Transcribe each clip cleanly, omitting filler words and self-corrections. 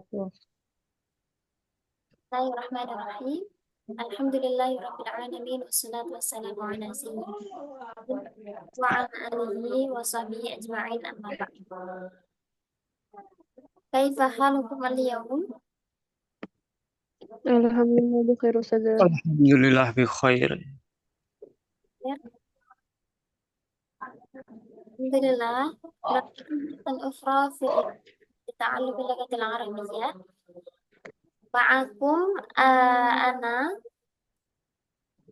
wabarakatuh. Bismillahirrahmanirrahim. Alhamdulillahirabbil alamin wassalatu wassalamu ala sayyidina wa ala alihi wa sahbihi ajma'in amma ba'd. Kaifa halukum al-yawm? Alhamdulillah bikhair Ustazah. Alhamdulillah bi khair. Ya, alhamdulillah. Nafsan ukhra fi ta'allum al-lughatil arabiyyah. Ma'akum ana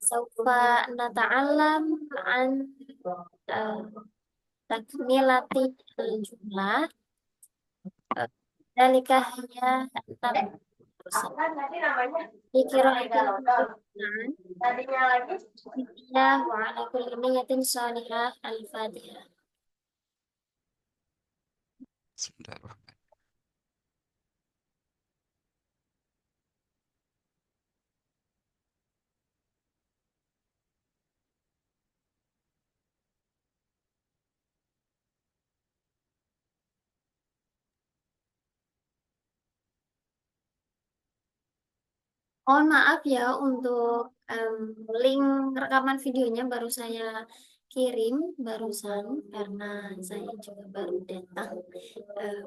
sawfa nata'allam an uh, takmilati al-jumlah. Dalika hanya 6%. Dikira itu Bismillah wa ala kulli niyatin salihah al-Fatihah. Bismillahirrahmanirrahim. Mohon maaf ya untuk link rekaman videonya baru saya kirim barusan karena saya juga baru datang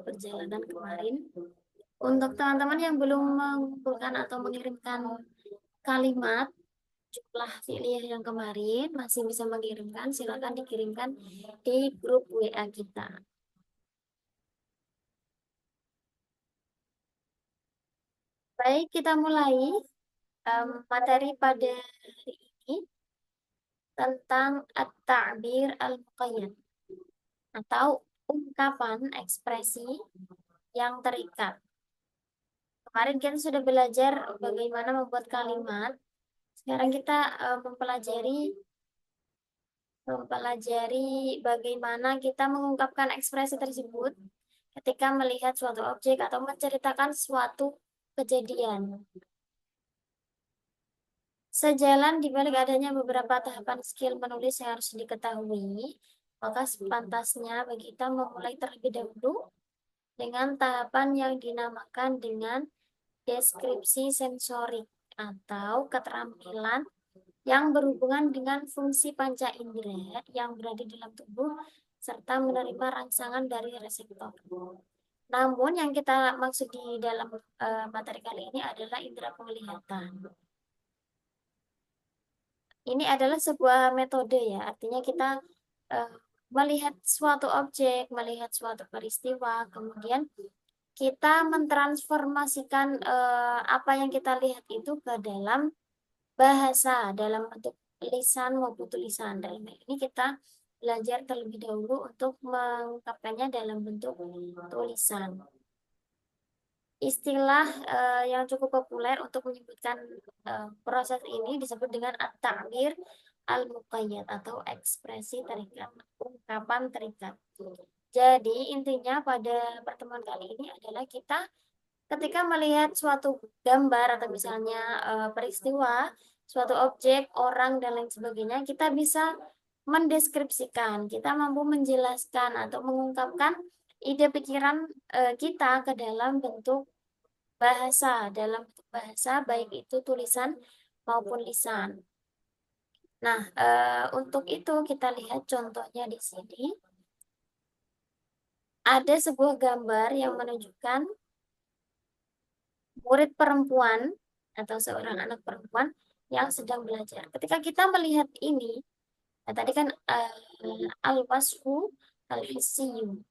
perjalanan kemarin. Untuk teman-teman yang belum mengumpulkan atau mengirimkan kalimat jumlah fi'liyah yang kemarin masih bisa mengirimkan, silakan dikirimkan di grup WA kita. Baik, kita mulai materi pada hari ini tentang at-ta'bir al-muqayyad atau ungkapan ekspresi yang terikat. Kemarin kita sudah belajar bagaimana membuat kalimat. Sekarang kita mempelajari bagaimana kita mengungkapkan ekspresi tersebut ketika melihat suatu objek atau menceritakan suatu kejadian. Sejalan di balik adanya beberapa tahapan skill menulis yang harus diketahui, maka sepantasnya bagi kita memulai terlebih dahulu dengan tahapan yang dinamakan dengan deskripsi sensorik atau keterampilan yang berhubungan dengan fungsi panca indera yang berada dalam tubuh serta menerima rangsangan dari reseptor. Namun yang kita maksud di dalam materi kali ini adalah indera penglihatan. Ini adalah sebuah metode ya, artinya kita melihat suatu objek, melihat suatu peristiwa, kemudian kita mentransformasikan apa yang kita lihat itu ke dalam bahasa, dalam bentuk lisan maupun tulisan. Dalam hal ini kita belajar terlebih dahulu untuk mengungkapkannya dalam bentuk tulisan. Istilah yang cukup populer untuk menyebutkan proses ini disebut dengan at-ta'bir al-muqayyad atau ekspresi terikat, ungkapan terikat. Jadi intinya pada pertemuan kali ini adalah kita ketika melihat suatu gambar atau misalnya peristiwa, suatu objek, orang dan lain sebagainya, kita bisa mendeskripsikan, kita mampu menjelaskan atau mengungkapkan ide pikiran kita ke dalam bentuk bahasa baik itu tulisan maupun lisan. Nah, untuk itu kita lihat contohnya di sini. Ada sebuah gambar yang menunjukkan murid perempuan atau seorang anak perempuan yang sedang belajar. Ketika kita melihat ini, nah tadi kan al-wasfu al-hissiyu.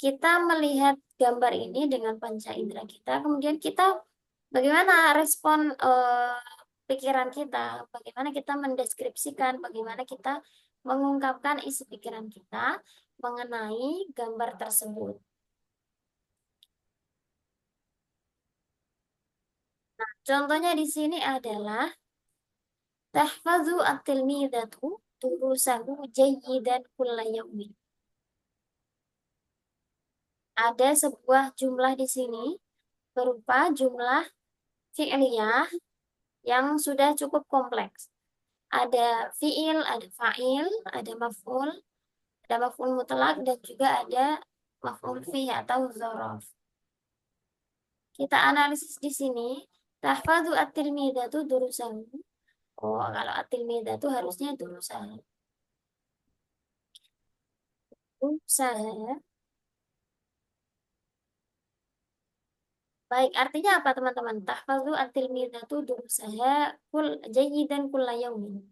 Kita melihat gambar ini dengan panca indera kita, kemudian kita bagaimana respon pikiran kita, bagaimana kita mendeskripsikan, bagaimana kita mengungkapkan isi pikiran kita mengenai gambar tersebut. Contohnya di sini adalah tahfazu at-tilmidatu durusahu jayyidan kulla yawmin. Ada sebuah jumlah di sini berupa jumlah fi'liyah yang sudah cukup kompleks. Ada fi'il, ada fa'il, ada maf'ul mutlak dan juga ada maf'ul fi atau dzaraf. Kita analisis di sini. Tahfadzu at-tilmidatu durusahu. Oh, kalau at-tilmidatu harusnya durusahu. Durusaha. Baik, artinya apa teman-teman? Tahfadzu at-tilmidatu durusaha jayyidan kulla yaumin.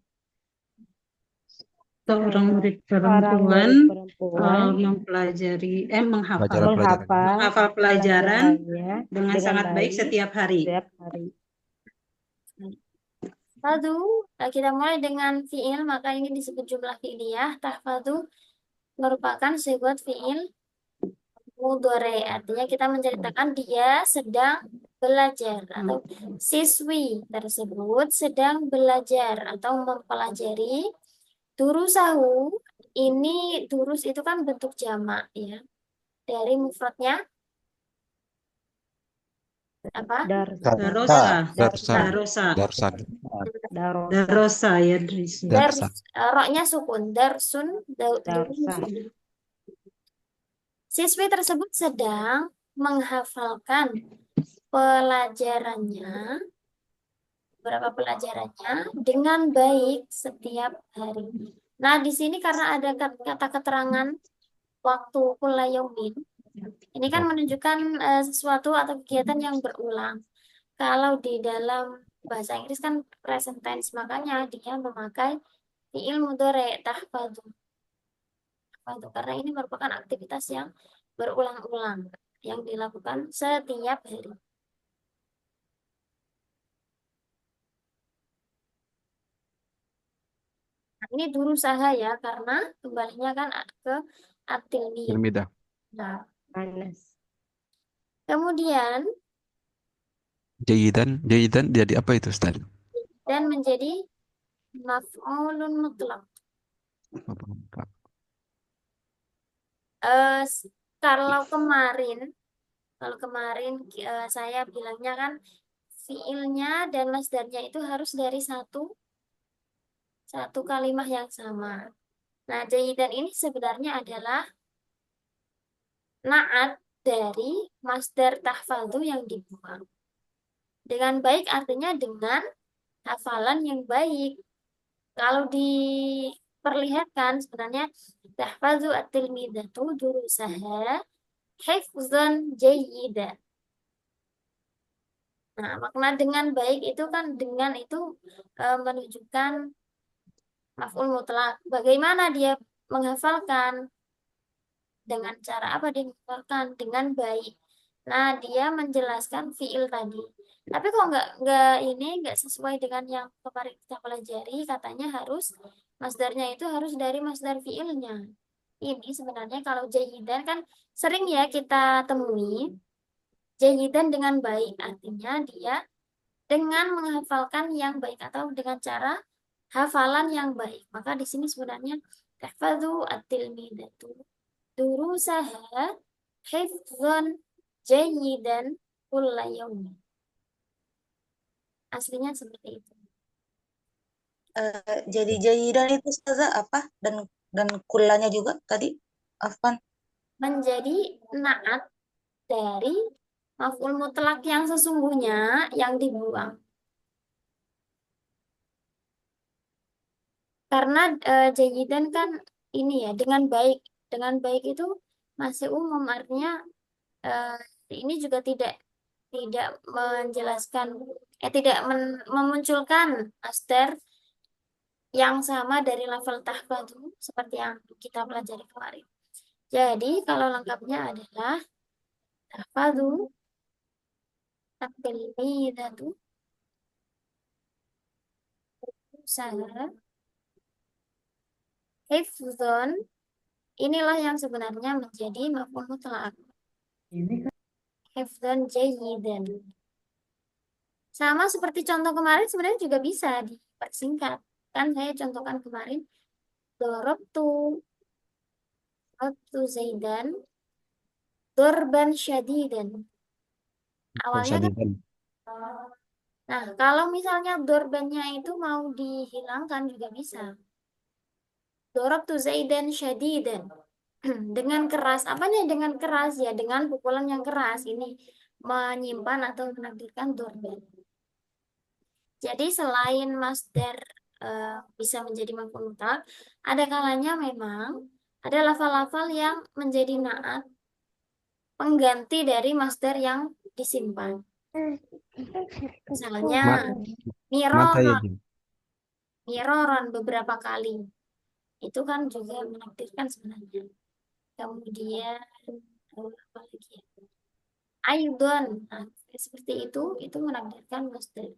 Seorang murid Seorang perempuan murid perempuan mempelajari menghafal Pelajaran-pelajaran. menghafal pelajaran pelajarannya dengan sangat baik setiap hari. setiap hari. Tahfadzu, kita mulai dengan fiil, maka ini disebut jumlah fi'liyah. Tahfadzu merupakan sebuah fiil mudhari, artinya kita menceritakan dia sedang belajar atau siswi tersebut sedang belajar atau mempelajari. Durusahu, ini durus itu kan bentuk jamak ya, dari mufradnya apa? Darosa, Darsan. darosa, Darsan. darosa ya Dris. Darsan. Roknya sukun, darsun, Darsan. Siswi tersebut sedang menghafalkan pelajarannya, beberapa pelajarannya dengan baik setiap hari. Nah, di sini karena ada kata keterangan waktu kulla yaumin, ini kan menunjukkan sesuatu atau kegiatan yang berulang. Kalau di dalam bahasa Inggris kan present tense, makanya dia memakai fi'il mudhari tahfadzu. Karena ini merupakan aktivitas yang berulang-ulang yang dilakukan setiap hari. Nah, ini durusaha ya, karena kembalinya kan ke at-tilmid. Tilmidah. Nah, Panas. kemudian Jayidan jadi apa itu, Ustaz? dan menjadi maf'ulun mutlaq. Eh, kalau kemarin saya bilangnya kan fiilnya dan masdarnya itu harus dari satu kalimat yang sama. Nah, jayidan ini sebenarnya adalah naat dari masdar tahfadzu yang dibuang. Dengan baik artinya dengan hafalan yang baik. Kalau diperlihatkan sebenarnya tahfadzu at-tilmidatu durusaha hifzan jayyidan. Nah, makna dengan baik itu kan dengan itu menunjukkan maf'ul mutlak. Bagaimana dia menghafalkan? Dengan cara apa dia menghafalkan? Dengan baik. Nah, dia menjelaskan fiil tadi. Tapi kok nggak sesuai dengan yang kemarin kita pelajari, katanya harus masdarnya itu harus dari masdar fiilnya. Ini sebenarnya kalau jayidan kan sering ya kita temui jayidan dengan baik, artinya dia dengan menghafalkan yang baik atau dengan cara hafalan yang baik. Maka di sini sebenarnya tahfadzu at-tilmidatu durusaha hifdzan jayyidan kulla yaumin. Aslinya seperti itu. Jadi jayidan itu Ustazah apa? Dan kullanya juga tadi Afwan. Menjadi naat dari maf'ul mutlak yang sesungguhnya yang dibuang. Karena jayidan kan ini ya dengan baik. Dengan baik itu masih umum, artinya ini juga tidak menjelaskan tidak memunculkan masdar yang sama dari level tahfadzu seperti yang kita pelajari kemarin. Jadi kalau lengkapnya adalah tahfadzu at-tilmidatu usaha hifdzon, inilah yang sebenarnya menjadi maf'ul mutlaq. Hifdzon jayyidan. Sama seperti contoh kemarin sebenarnya juga bisa dipersingkat. Kan saya contohkan kemarin dorobtu Zaidan dorban syadidan. Awalnya kan nah, kalau misalnya dorbannya itu mau dihilangkan juga bisa. Dorobtu Zaidan syadidan. Dengan keras. Apanya dengan keras? Ya dengan pukulan yang keras. Ini menyimpan atau menakdirkan doroban. Jadi selain masdar bisa menjadi maf'ul mutlak, ada kalanya memang ada lafal-lafal yang menjadi naat pengganti dari masdar yang disimpan. Misalnya Mat mata ya miroron, Jim. miroron beberapa kali. Itu kan juga menakdirkan sebenarnya. Kemudian apa lagi ya? Aidon. Nah, seperti itu menakdirkan masdar.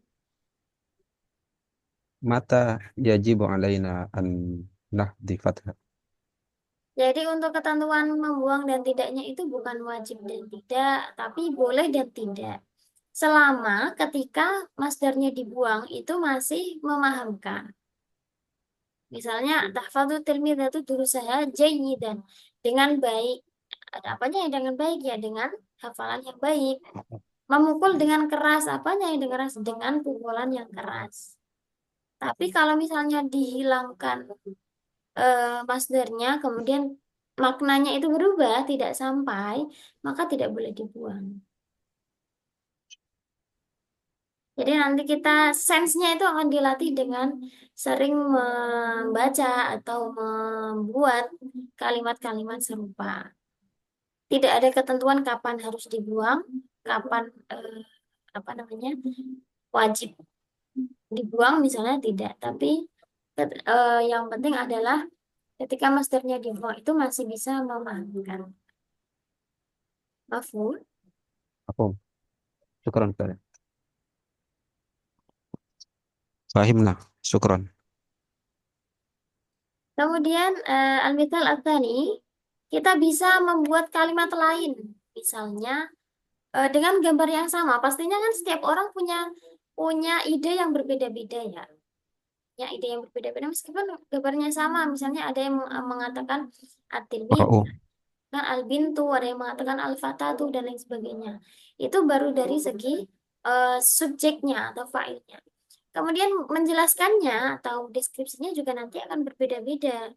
Mata yajibu alaina an nahdi fathah. Jadi untuk ketentuan membuang dan tidaknya itu bukan wajib dan tidak, tapi boleh dan tidak. Selama ketika masdarnya dibuang itu masih memahamkan. Misalnya tahfadzu tilmidatu durusaha jayyidan, dengan baik. Ada apanya yang dengan baik ya? Dengan hafalan yang baik. Memukul dengan keras, apanya yang dengan keras? Dengan pukulan yang keras. Tapi kalau misalnya dihilangkan masdarnya, kemudian maknanya itu berubah, tidak sampai, maka tidak boleh dibuang. Jadi nanti kita sense-nya itu akan dilatih dengan sering membaca atau membuat kalimat-kalimat serupa. Tidak ada ketentuan kapan harus dibuang, kapan apa namanya wajib dibuang misalnya tidak. Tapi yang penting adalah ketika masdarnya dibuang itu masih bisa memahamkan. Mafhum? Apa? Syukran kalian. Fahimna. Syukran. Kemudian al-mithal ats-tsani, kita bisa membuat kalimat lain. Misalnya dengan gambar yang sama. Pastinya kan setiap orang punya ide yang berbeda-beda ya. Punya ide yang berbeda-beda meskipun gambarnya sama. Misalnya ada yang mengatakan at-tilmid, Ra'u. kan al-bintu, ada yang mengatakan al-fatatu dan lain sebagainya. Itu baru dari segi subjeknya atau fa'ilnya. Kemudian menjelaskannya atau deskripsinya juga nanti akan berbeda-beda.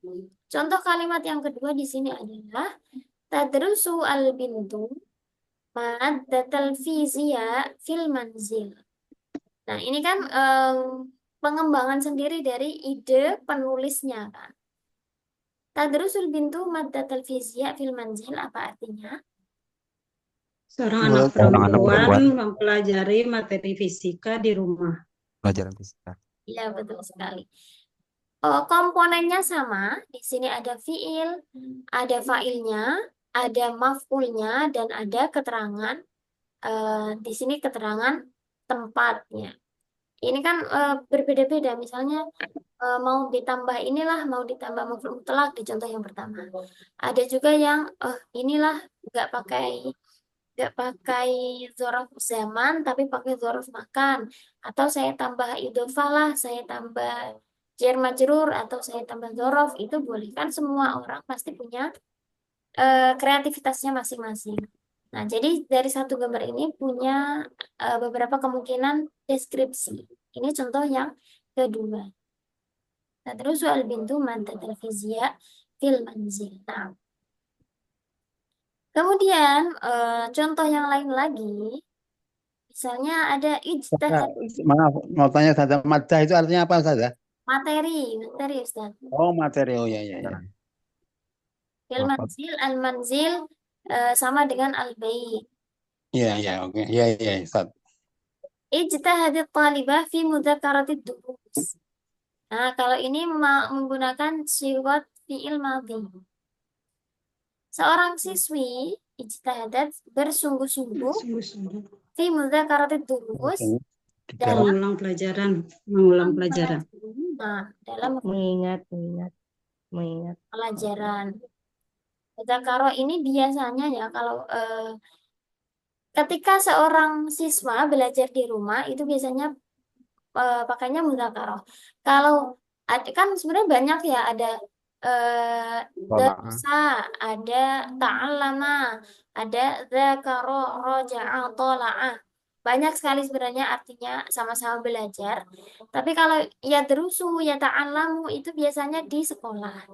Contoh kalimat yang kedua di sini adalah tadrusu al-bintu maddatal fizia fil manzil. Nah, ini kan pengembangan sendiri dari ide penulisnya kan. Tadrusul bintu maddatal fizia fil manzil, apa artinya? Seorang anak Seorang anak perempuan perempuan mempelajari materi fisika di rumah. pelajaran fisika. Ya, betul sekali. Komponennya sama. Di sini ada fiil, ada fa'ilnya, ada maf'ulnya, dan ada keterangan. Di sini keterangan tempatnya. Ini kan berbeda-beda. Misalnya mau ditambah inilah, mau ditambah maf'ul mutlak di contoh yang pertama. Ada juga yang inilah nggak pakai zorof zaman tapi pakai zorof makan, atau saya tambah idhofah lah, saya tambah jar majrur, atau saya tambah zorof, itu boleh kan. Semua orang pasti punya kreativitasnya masing-masing. Nah, jadi dari satu gambar ini punya beberapa kemungkinan deskripsi. Ini contoh yang kedua. Nah, terus soal bintu maddatul fizia fil manzil. Nah, kemudian contoh yang lain lagi, misalnya ada ijtihad Maaf, mau tanya saja, maddah itu artinya apa saja? materi Ustaz. Oh, materi. Oh, ya, ya, ya. Fil Apa? manzil, al manzil sama dengan al bait. Iya, iya, oke. Iya, iya, Ustaz. Ijtihadit talibah fi mudzakarati durus. Nah, kalau ini menggunakan sigat fi'il madhi. Seorang siswi ijtihadat bersungguh-sungguh Sungguh-sungguh fi mudzakarati durus Oke. dalam mengulang pelajaran. dalam Mengingat pelajaran. Mudzakaro ini biasanya ya kalau ketika seorang siswa belajar di rumah itu biasanya pakainya mudzakarah. Kalau kan sebenarnya banyak ya, ada Tolak. darsa, ada ta'allama, ada dzakara, raja'a, tola'a. Banyak sekali sebenarnya artinya sama-sama belajar. Tapi kalau ya derusu, ya ta'allamu itu biasanya di sekolah.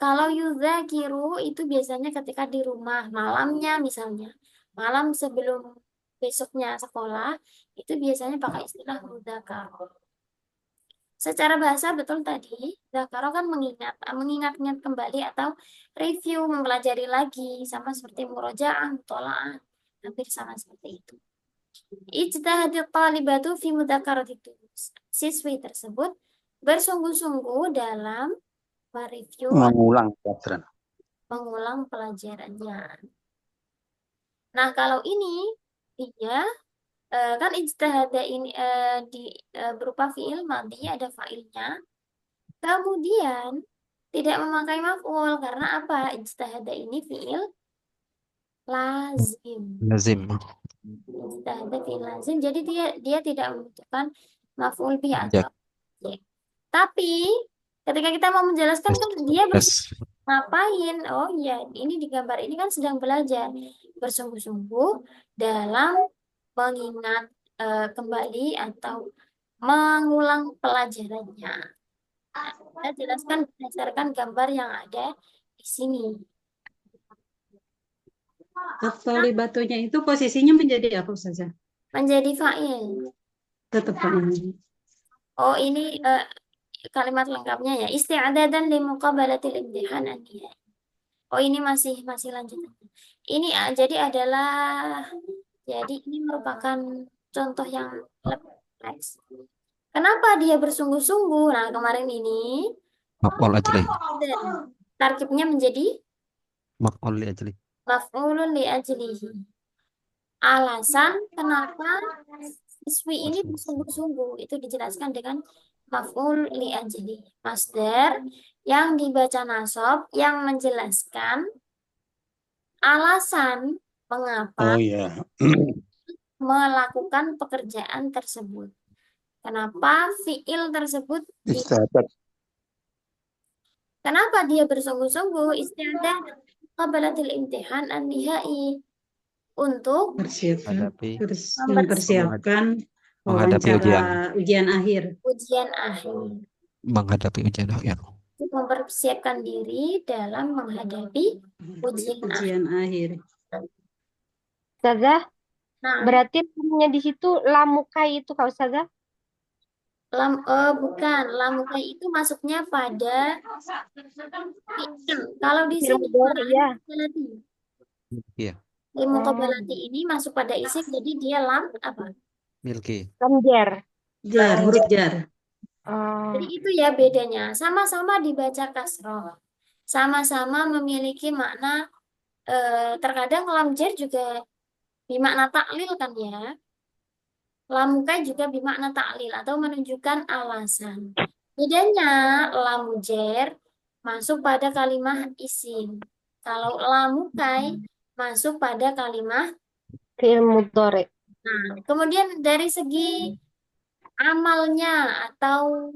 Kalau yudzakiru itu biasanya ketika di rumah, malamnya misalnya. Malam sebelum besoknya sekolah, itu biasanya pakai istilah mudzakar. Secara bahasa betul tadi, dzakaro kan mengingat-ingat kembali atau review, mempelajari lagi, sama seperti murojaah, mutolaah, hampir sama seperti itu. Ijtihadit talibatu fi mudzakarati durus. Siswi tersebut bersungguh-sungguh dalam mereview atau Mengulang pelajaran. mengulang pelajarannya. Nah, kalau ini dia kan ijtihada ini berupa fiil madhi, ada fa'ilnya. Kemudian tidak memakai maf'ul karena apa? Ijtihada ini fiil lazim. Lazim. Ijtihada fiil lazim. Jadi dia tidak membutuhkan maf'ul bih Ya. atau objek. Tapi ketika kita mau menjelaskan kan dia Yes. ngapain? Oh iya, ini di gambar ini kan sedang belajar bersungguh-sungguh dalam mengingat kembali atau mengulang pelajarannya. Nah, kita jelaskan berdasarkan gambar yang ada di sini. At-talibatunya itu posisinya menjadi apa saja? Menjadi fa'il. Tetap fa'il. Oh, ini kalimat lengkapnya ya. Isti'adadan li muqabalatil imtihan an-nihai. Oh, ini masih lanjutan. Ini jadi ini merupakan contoh yang lebih kompleks. Kenapa dia bersungguh-sungguh? Nah, kemarin ini Maf'ul ajli. dan tarkibnya menjadi Maf'ul li ajli. maf'ulun li ajlihi. Alasan kenapa siswi ini bersungguh-sungguh itu dijelaskan dengan maf'ul li ajli. Masdar yang dibaca nasab yang menjelaskan alasan mengapa Oh ya. melakukan pekerjaan tersebut. Kenapa fiil tersebut Istiadat. kenapa dia bersungguh-sungguh istiadat qablatil imtihan an-nihai untuk Persiapkan, Hadapi. mempersiapkan Menghadapi wawancara ujian akhir. ujian akhir. Menghadapi ujian akhir. Untuk mempersiapkan diri dalam menghadapi ujian akhir. Ujian akhir. Ustazah, Nah, berarti namanya di situ lamukai itu Kak Ustazah? bukan, lamukai itu masuknya pada fi'il. Kalau di Fi'il sini mudhari, ya. muqabalati. Iya. Muqabalati ini masuk pada isim, jadi dia lam apa? Milki. Lamjer. Jar, huruf jar. Oh. Jadi itu ya bedanya. Sama-sama dibaca kasroh. Sama-sama memiliki makna terkadang lam jar juga bermakna taklil kan ya. Lam kai juga bermakna taklil atau menunjukkan alasan. Bedanya lam jar masuk pada kalimat isim. Kalau lam kai masuk pada kalimat. Fi'il mudhari. Nah, kemudian dari segi amalnya atau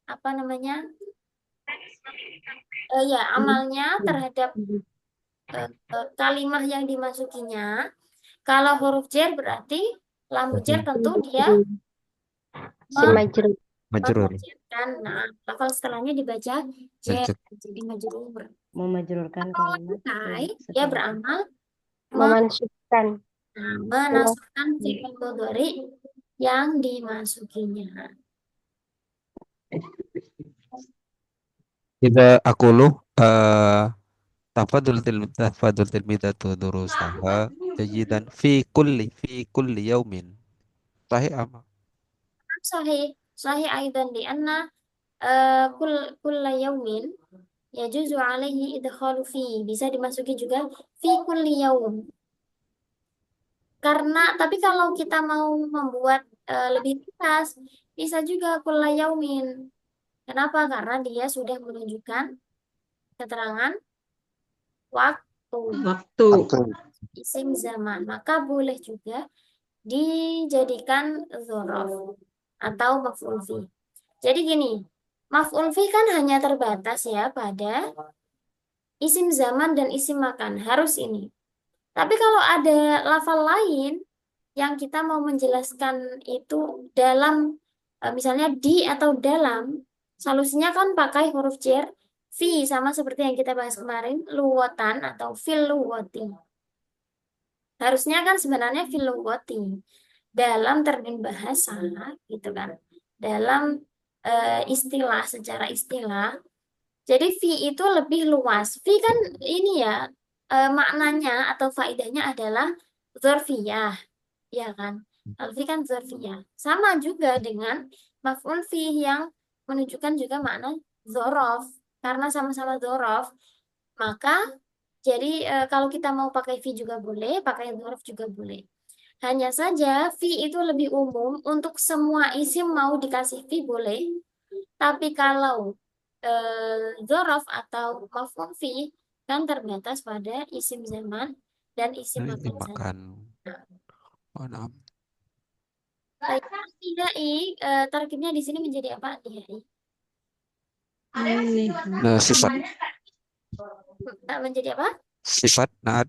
apa namanya? Ya, amalnya terhadap kalimat yang dimasukinya. Kalau huruf jar berarti lam jar tentu dia Si majrur. Majrur. mengerjakan. Nah, lafal setelahnya dibaca jar, jadi majrur. Memajrurkan Kalau kalimat kai setelah- dia beramal Memansubkan. menasabkan fi'il mudhari yang dimasukinya. Idza aqulu tafadul tilmidatu durusaha jayidan fi kulli yaumin. Sahih ama. Sahih aidan di anna kulla yaumin yajuzu alaihi idkhalu fi, bisa dimasuki juga fi kulli yaum. Karena tapi kalau kita mau membuat lebih ringkas bisa juga kulla yaumin. Kenapa? Karena dia sudah menunjukkan keterangan waktu, Waktu. isim zaman, maka boleh juga dijadikan dzaraf atau maf'ul fi. Jadi gini, maf'ul fi kan hanya terbatas ya pada isim zaman dan isim makan, harus ini. Tapi kalau ada lafal lain yang kita mau menjelaskan itu dalam misalnya di atau dalam, solusinya kan pakai huruf jar fi, sama seperti yang kita bahas kemarin, luwatan atau fil luwati. Harusnya kan sebenarnya fil lughati. Dalam termin bahasa gitu kan. Dalam istilah secara istilah. Jadi fi itu lebih luas. Fi kan ini ya maknanya atau faedahnya adalah dzarfiyah, ya kan? Al-fi kan dzarfiyah. Sama juga dengan maf'ul fi yang menunjukkan juga makna dzorof. Karena sama-sama dzorof, maka jadi kalau kita mau pakai fi juga boleh, pakai dzorof juga boleh. Hanya saja fi itu lebih umum untuk semua isim mau dikasih fi boleh. Tapi kalau dzorof atau maf'ul fi kan terbatas pada isim zaman dan isim Nah, ini makan saja. makan. Oh, nah. Baik, nihai, tarkibnya di sini menjadi apa? Nihai. Ini. Nah, sifat Menjadi apa? sifat naat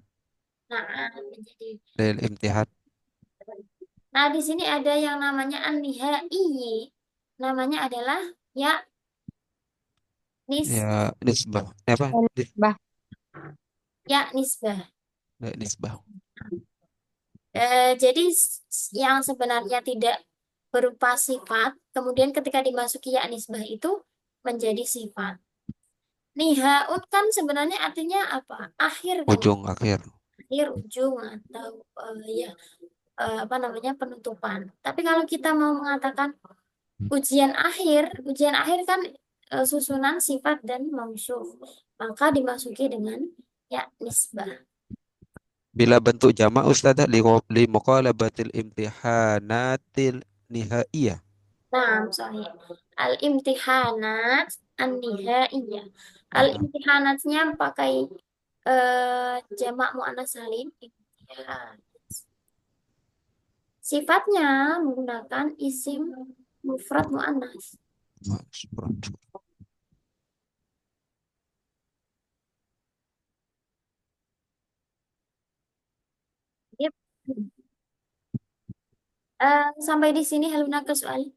Nah, menjadi. dari imtihad Nah, di sini ada yang namanya an-nihai. Namanya adalah ya nis ya nisbah. Apa? Bah, ya nisbah. Nisbah. Jadi yang sebenarnya tidak berupa sifat, kemudian ketika dimasuki ya nisbah itu menjadi sifat. Nihaun kan sebenarnya artinya apa? Akhir kan? Ujung akhir. Akhir, ujung atau ya apa namanya penutupan. Tapi kalau kita mau mengatakan ujian akhir kan susunan sifat dan mausuf, maka dimasuki dengan ya nisbah. Bila bentuk jamak ustadzah li muqalabatil imtihanatil nihaiyah. Nah, sorry. Al-imtihanat an-nihaiyah. Oh, nah. Al-imtihanatnya pakai jamak muannas salim. Imtihan. Sifatnya menggunakan isim mufrad muannas. Yep. Sampai di sini Heluna ke soal.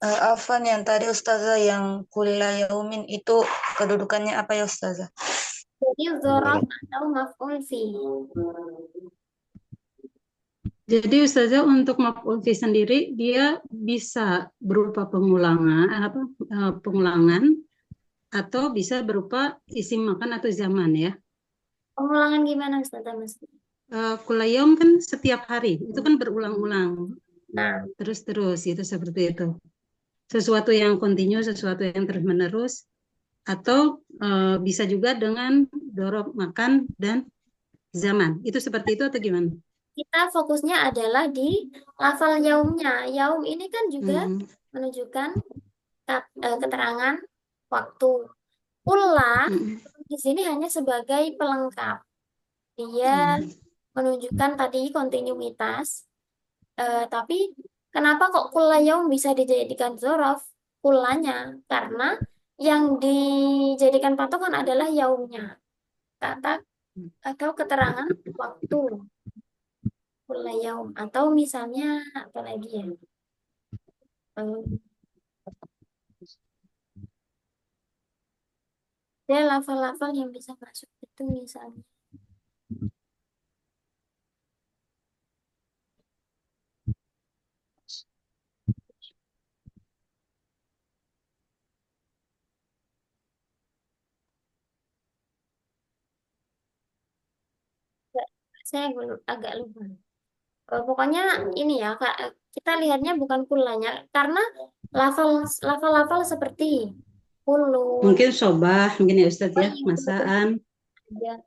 Afan yang tadi Ustazah yang kulla yaumin itu kedudukannya apa ya Ustazah? Jadi dzaraf atau maf'ul fi. Jadi Ustazah untuk maf'ul fi sendiri dia bisa berupa pengulangan atau bisa berupa isim makan atau zaman ya. Pengulangan gimana Ustazah Mas? Kulayom kan setiap hari, itu kan berulang-ulang, Nah, terus-terus itu seperti itu. Sesuatu yang kontinu, sesuatu yang terus-menerus, atau bisa juga dengan dorok makan dan zaman. Itu seperti itu atau gimana? kita fokusnya adalah di lafal yaumnya. Yaum ini kan juga Hmm. menunjukkan keterangan waktu. Kulla Hmm. di sini hanya sebagai pelengkap. Dia menunjukkan tadi kontinuitas. Tapi kenapa kok kulla yaum bisa dijadikan dzaraf? Kullanya karena yang dijadikan patokan adalah yaumnya. Kata atau keterangan waktu kulla yaum atau misalnya apa lagi ya? Ada lafal-lafal yang bisa masuk itu misalnya. Saya agak lupa. Pokoknya ini ya Kak, kita lihatnya bukan kullanya karena lafal-lafal seperti kulun, Mungkin sobah, mungkin ya Ustadz ya, masaan, ya.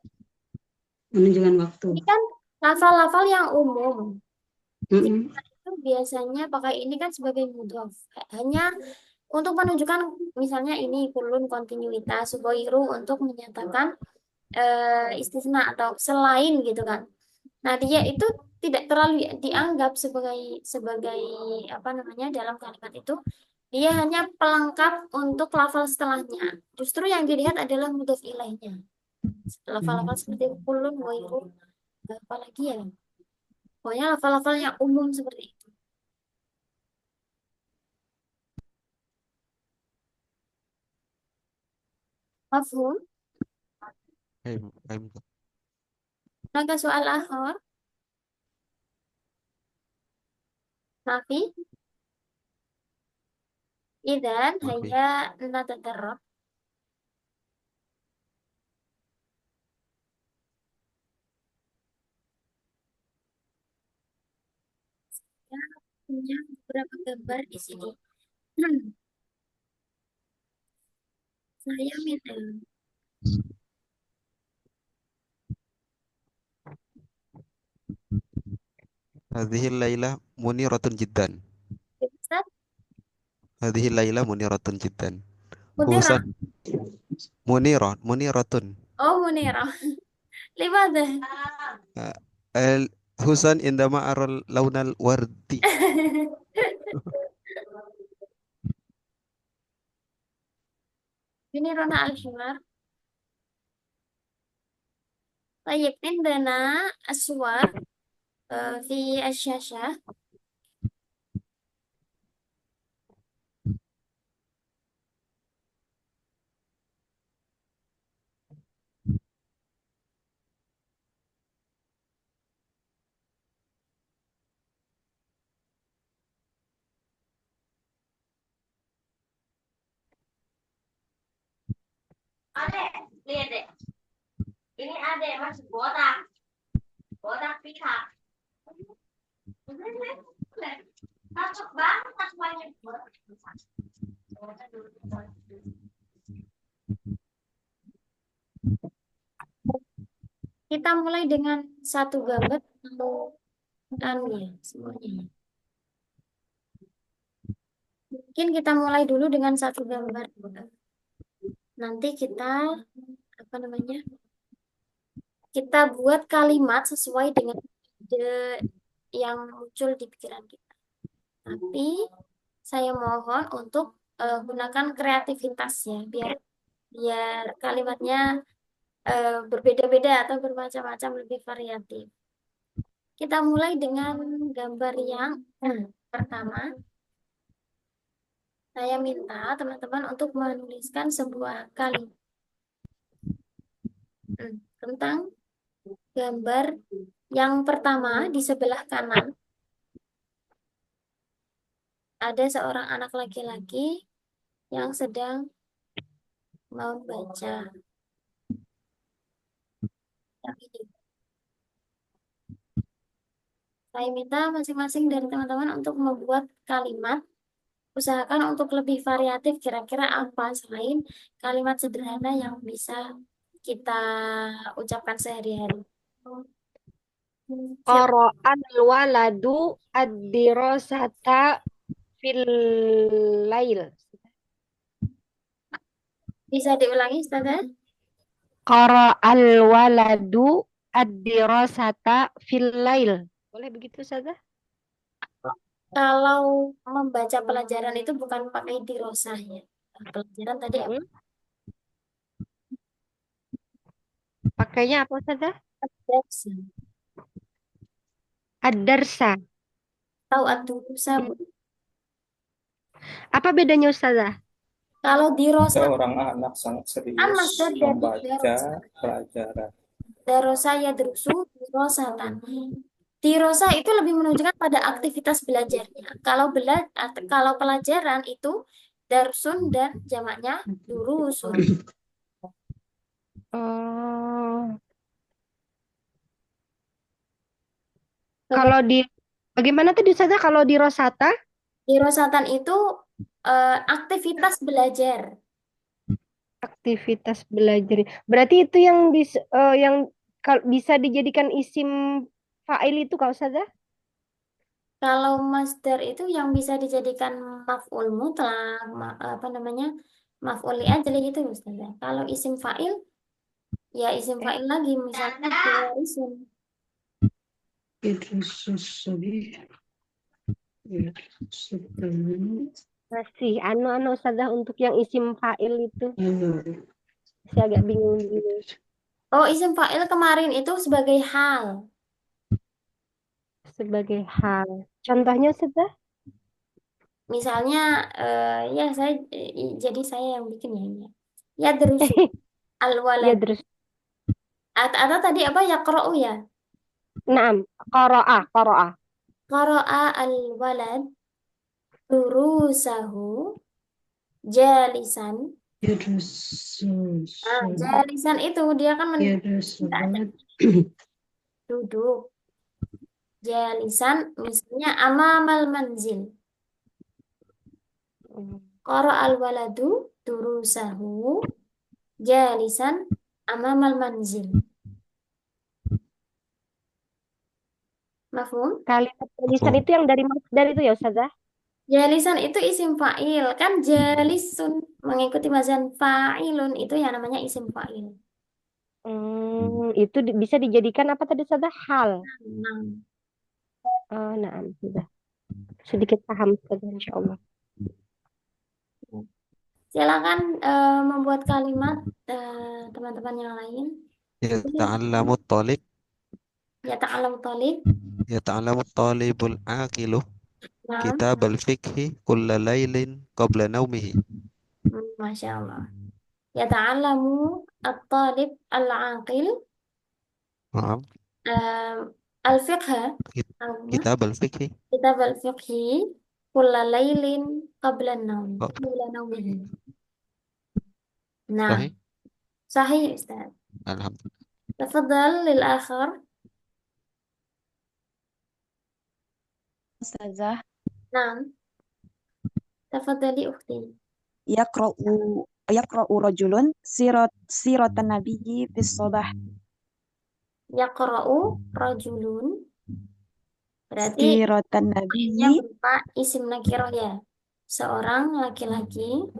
menunjukkan waktu. Ini kan lafal-lafal yang umum. Mm-mm. Itu biasanya pakai ini kan sebagai mudhof. Hanya untuk menunjukkan misalnya ini kulun kontinuitas, ghairu untuk menyatakan istisna atau selain gitu kan. Nah, dia itu tidak terlalu dianggap sebagai sebagai apa namanya dalam kalimat itu. Dia hanya pelengkap untuk lafal setelahnya. Justru yang dilihat adalah mudhof ilaihnya. Lafal-lafal seperti kulun, ghairu, apalagi ya. Pokoknya lafal-lafal yang umum seperti itu. Mafhum? Fahim. Maka soal akhir, Nafi, idan ما في haya natadarrab. Ya, punya beberapa gambar di sini. Saya minta هذه الليلة منيرة جدا Ustaz هذه الليلة منيرة جدا Mutira. حسن منيرة Oh, Munira. Limadha? حسن عندما أرى لون الورد Ini Rona Al-Himar. طيب عندنا الصور في الشاشة. Adek, lihat deh. Ini adek masuk botak. Botak pika. Masuk banget, masuk banyak botak. Kita mulai dengan satu gambar atau ya semuanya. Mungkin kita mulai dulu dengan satu gambar. Nanti kita apa namanya? Kita buat kalimat sesuai dengan ide yang muncul di pikiran kita. Tapi saya mohon untuk gunakan kreativitas ya, biar kalimatnya berbeda-beda atau bermacam-macam, lebih variatif. Kita mulai dengan gambar yang pertama. Saya minta teman-teman untuk menuliskan sebuah kalimat tentang gambar yang pertama di sebelah kanan. Ada seorang anak laki-laki yang sedang membaca. Yang ini. Saya minta masing-masing dari teman-teman untuk membuat kalimat. Usahakan untuk lebih variatif, kira-kira apa selain kalimat sederhana yang bisa kita ucapkan sehari-hari. Siap. Qara'al waladu ad-dirasata fil lail. Bisa diulangi, Ustazah? Qara'al waladu ad-dirasata fil lail. Boleh begitu saja? Kalau membaca pelajaran itu bukan pakai dirosah ya. Pelajaran tadi apa? Pakainya apa saja? Ad-darsa. Ad-darsa. Atau ad-durusa, Bu. Apa bedanya Ustazah? Kalau dirosah, Seorang anak sangat serius masdar dari membaca pelajaran. darosa ya derusu, dirosatan. Dirosa itu lebih menunjukkan pada aktivitas belajarnya. Kalau pelajaran itu darsun dan jamaknya durusun. Oh. Kalau bagaimana tadi Ustazah kalau di Rosata? Dirosatan itu aktivitas belajar. Aktivitas belajar. Berarti itu yang bisa dijadikan isim fa'il itu Kak Ustazah? Kalau masdar itu yang bisa dijadikan maf'ul mutlak, apa namanya, maf'ul li'ajli gitu Ustazah. Kalau isim fa'il, ya isim fa'il lagi, misalnya isim. Masih anu Ustazah untuk yang isim fa'il itu. Saya agak bingung dulu. Oh, isim fa'il kemarin itu sebagai hal. Sebagai hal. Contohnya Ustazah? Misalnya, ya jadi saya yang bikin ya. Ya derusu Ya al-walad. terus. Atau tadi apa yaqra'u ya? Naam, qara'a, qara'a. Qara'a al-walad durusahu jalisan. Jalisan itu dia kan minta duduk. Jalisan misalnya amamal manzil. Qara'al waladu durusahu jalisan amamal manzil. Mafhum? Kalimat jalisan itu yang dari masdar itu ya Ustazah? Jalisan itu isim fa'il. Kan jalisun mengikuti mazan fa'ilun itu yang namanya isim fa'il. Itu bisa dijadikan apa tadi Ustazah? Hal. Nah, Oh, naam, sudah. Sedikit paham Ustazah, insyaallah. silakan membuat kalimat teman-teman yang lain. يتعلم الطالب Yata'alam talib. يتعلم الطالب العاقل Nah, كتاب الفقه كل ليل قبل نومه. Masya Allah. Yata'alamu at-talib al-aqil نعم. al-fiqha كتاب الفقه kitab al-fiqhi kulla laylin qabla naumihi. Nah, صحيح. sahih Ustaz. الحمد لله. Tafadhal lil akhar. Ustazah, Nah, tafadhali ukhti. yaqra'u rajulun siratan nabiyyi fis sabah. Yaqra'u rajulun berarti Siratan nya nabiyyi berupa isim nakirah ya. Seorang laki-laki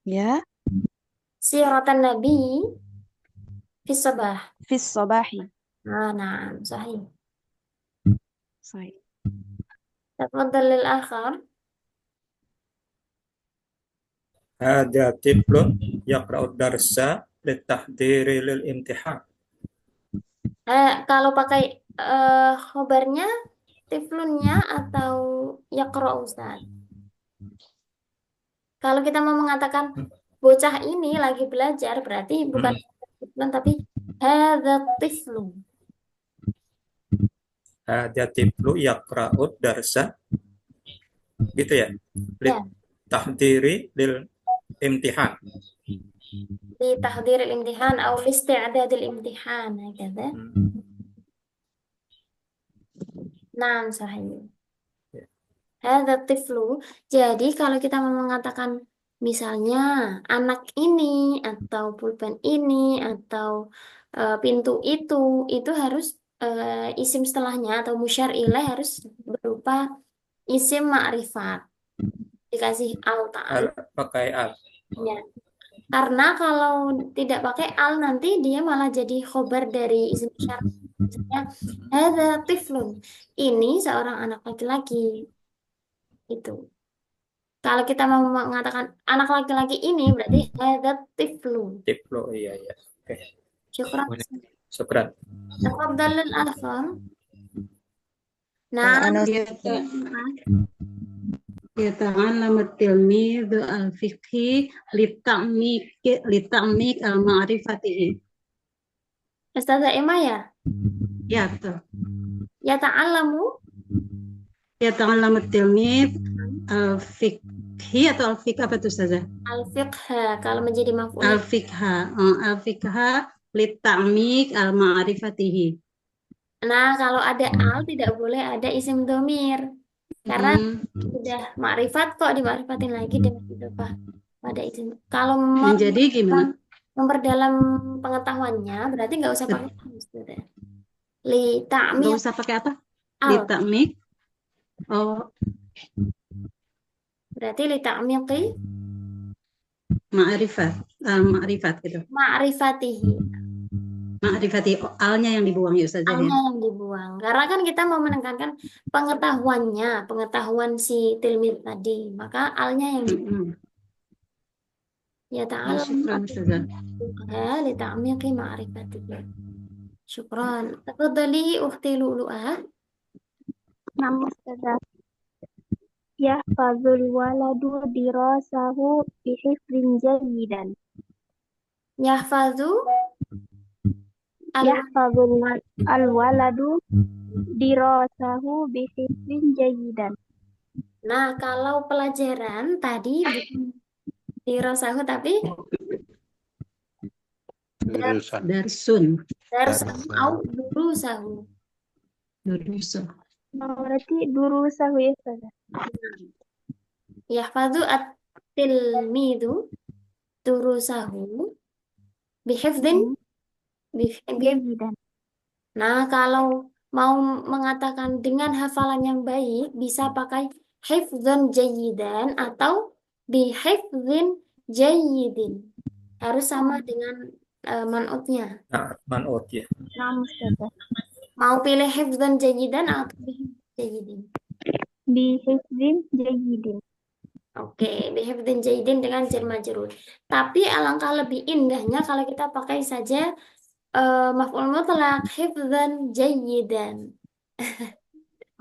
ya siratan nabi fis sabah. fis sabahi. Nah, sahih. Sahih. Tafadhal lil akhar. هذا طفل يقرأ الدرس للتحضير للامتحان. Kalau pakai khobarnya tiflunnya atau yaqra Ustaz. Kalau kita mau mengatakan bocah ini lagi belajar berarti bukan tiflun tapi hadza tiflun. هذا طفل يقرأ الدرس gitu ya. Ya. للتحضير للامتحان. Di tahdir al-imtihan atau isti'dad al-imtihan هكذا. Nah, sahih. Hadza tiflu. Jadi kalau kita mau mengatakan misalnya anak ini atau pulpen ini atau pintu itu harus isim setelahnya atau musyar ilaih harus berupa isim ma'rifat. Dikasih al ta'al. Pakai al. Ya. Karena kalau tidak pakai al nanti dia malah jadi khobar dari isim syarat. Misalnya hadza tiflun. Ini seorang anak laki-laki. Itu. Kalau kita mau mengatakan anak laki-laki ini berarti hadza tiflun. Tiflu, iya. Oke. Syukran. Syukran. Tafadhal al-akhar. Nah, Yata'allamu at-tilmidhu al-fiqhi litamik al-ma'rifatihi. Ustazah Emma ya? Ya, betul. Yata'allamu Yata'allamu at-tilmidh al-fiqhi atau al-fiqh apa itu Ustazah? al-fiqha kalau menjadi maf'ul. Al-fiqha litamik al-ma'rifatihi. Nah, kalau ada al tidak boleh ada isim domir. Karena sudah makrifat kok dimakrifatin lagi dengan idhofah pada isim. Kalau Jadi gimana? memperdalam pengetahuannya berarti nggak usah pakai al. Li ta'mik. Nggak usah pakai apa? Al. Li ta'mik. Oh, Berarti li ta'miqi ma'rifat. Ma'rifat gitu. ma'rifatihi. Ma'rifati alnya yang dibuang ya Ustazah ya. Alnya yang dibuang. Karena kan kita mau menekankan pengetahuannya, pengetahuan si tilmid tadi. Maka alnya yang dibuang. Ya ta'ala Syukran Ustazah. li ta'miqi ma'rifatihi. Syukran. Tafadhali ukhti Lu'lu'ah. Nama Ustazah. Yahfazul waladu dirasahu bihifdin jayyidan. Yahfazu al Yahfazul al-waladu dirasahu bihifzin jayidan. Nah, kalau pelajaran tadi bukan dirasahu tapi Jurusan. Darsun. darsahu au durusahu. Durusun. Berarti durusahu ya Ustazah. Yahfazu at-tilmidu durusahu bihifdzin Jayidan. Nah, kalau mau mengatakan dengan hafalan yang baik bisa pakai hifdzan jayidan atau bihifdzin jayidin. Harus sama dengan man'utnya. Nah, man'ut ya. Nah, Ustazah. Mau pilih hifdzan jayidan atau bihifdzin jayidin? Bihifzin jayidin. Oke, bihifdzin jayidin dengan jar majrur. Tapi alangkah lebih indahnya kalau kita pakai saja maf'ul mutlaq hifdzan jayyidan.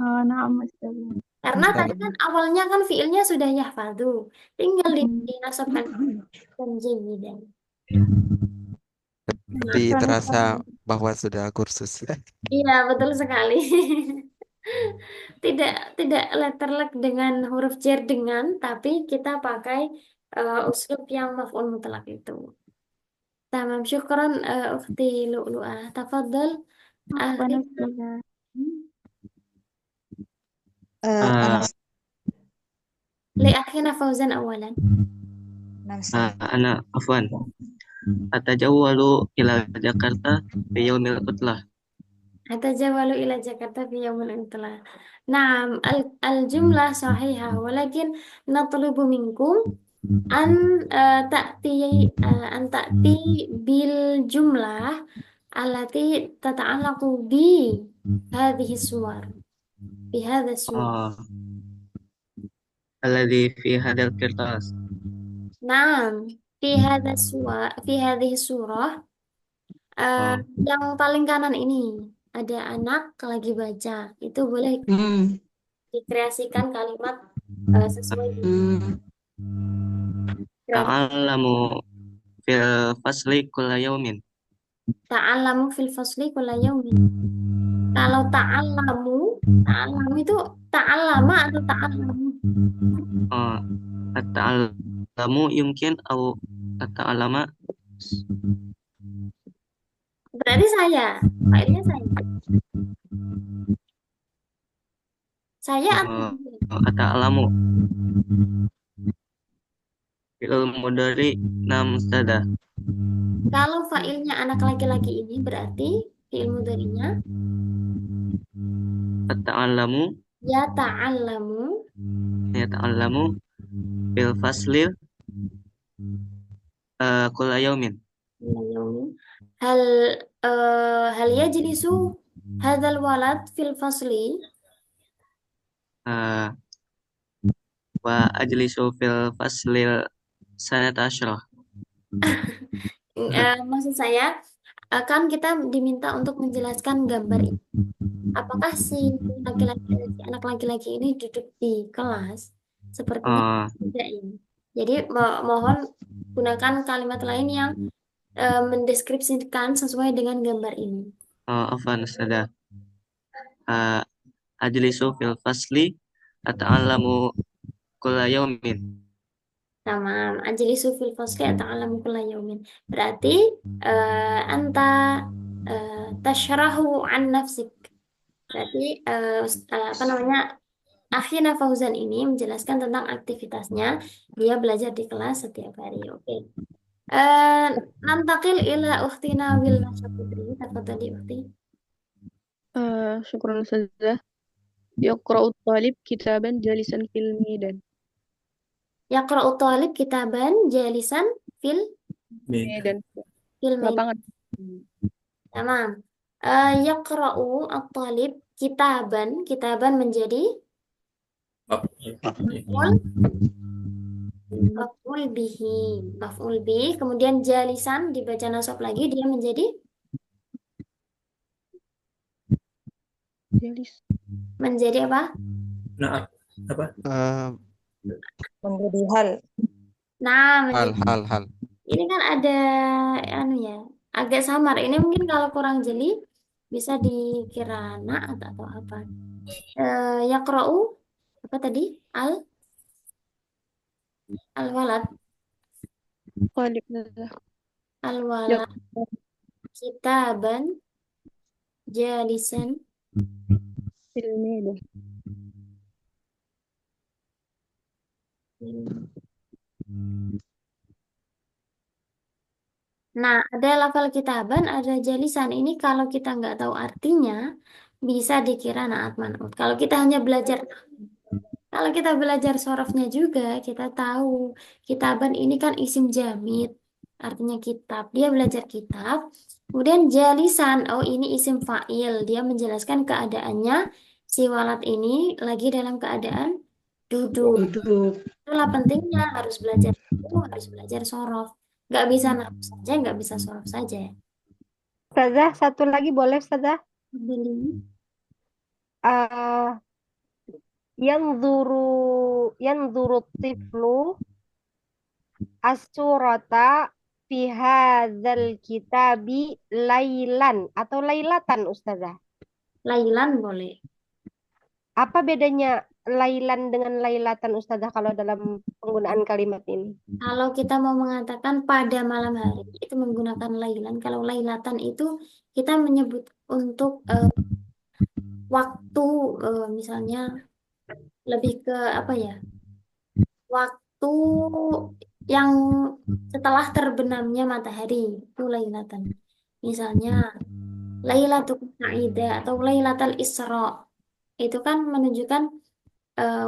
Oh, nah, Ustazah. Karena tadi kan awalnya kan fiilnya sudah yahfadzu, tinggal dinasabkan dan jayyidan. Tapi terasa bahwa sudah kursus. Iya, betul sekali. Tidak letterlek dengan huruf jar dengan, tapi kita pakai uslub yang maf'ul mutlaq itu. Tamam, syukran ukhti Lu'lu'ah. Tafadhal. Afwan, Ustazah. لأخينا فوزان أولا. أنا عفوا أتجول إلى جاكرتا في يوم العطلة. أتجول إلى جاكرتا في يوم العطلة. نعم، الجملة صحيحة، ولكن نطلب منكم أن تأتي بالجملة التي تتعلق بهذه الصور، بهذا الصور. الذي في هذا القرطاس. Nah, fi hadhihi surah yang paling kanan ini ada anak lagi baca. Itu boleh dikreasikan kalimat sesuai dengan Ta'allamu fil fasli kulla yaumin. ta'allamu fil fasli kulla yaumin. Kalau ta'allamu itu ta'allama atau ta'allamu? At-ta'allamu yumkin atau at-ta'allama. Berarti saya, failnya saya. Saya at-ta'allamu. Fi'il mudhari nam mustada. Kalau failnya anak laki-laki ini berarti fi'il mudhari'nya At-ta'allamu yata'allamu fil fasli kulla yaumin. Hal yajlisu hadzal walad fil fasli wa ajlisu fil faslil sanata asyrah. Maksud saya kan kita diminta untuk menjelaskan gambar ini. Apakah si anak laki-laki ini duduk di kelas? Sepertinya tidak ini. Jadi mohon gunakan kalimat lain yang mendeskripsikan sesuai dengan gambar ini. Afwan Ustazah. Ajlisu fil fasli ata'allamu kulla yaumin. Tamam, ajlisu fil fasli ata'allamu kulla yaumin. Berarti anta tashrahu an nafsik. Berarti akhina Fauzan ini menjelaskan tentang aktivitasnya. Dia belajar di kelas setiap hari. Oke. Nantakil ila ukhtina Wilna Syaputri. Tafadhali ukhti. شكرا أستاذة. يقرأ الطالب كتابا جالسا في الميدان. Yaqra'u talib kitaban jalisan fil Medan. maidan. Tamam. Yaqra'u at-talib kitaban menjadi maf'ul bihi. Kemudian jalisan dibaca nasab lagi, dia menjadi menjadi apa? Nah, apa? Menjadi hal. Nah, Hal. ini kan ada anu ya, agak samar. Ini mungkin kalau kurang jeli bisa dikira naat atau apa. Yaqra'u apa tadi? Al-walad. Talib. Al-walad kitaban jalisan Filmnya. Nah, ada lafal kitaban, ada jalisan. Ini kalau kita nggak tahu artinya, bisa dikira naat man'ut. Kalau kita belajar sorofnya juga, kita tahu kitaban ini kan isim jamid, artinya kitab. Dia belajar kitab. Kemudian jalisan, oh ini isim fa'il. Dia menjelaskan keadaannya si walad ini lagi dalam keadaan duduk. Duduk. Itulah pentingnya harus belajar itu, harus belajar sorof. Nggak bisa nahwu saja, nggak bisa sorof saja. Ustazah, satu lagi boleh Ustazah? Beli. Uh, yanzuru tiflu as-surata fi hadzal kitabi lailan atau lailatan Ustazah. Lailan boleh. Apa bedanya lailan dengan lailatan Ustazah kalau dalam penggunaan kalimat ini? Kalau kita mau mengatakan pada malam hari, itu menggunakan lailan. Kalau lailatan itu kita menyebut untuk waktu, misalnya lebih ke apa ya? Waktu yang setelah terbenamnya matahari, itu lailatan. Misalnya Lailatul Sa'idah atau Lailatul Isra. Itu kan menunjukkan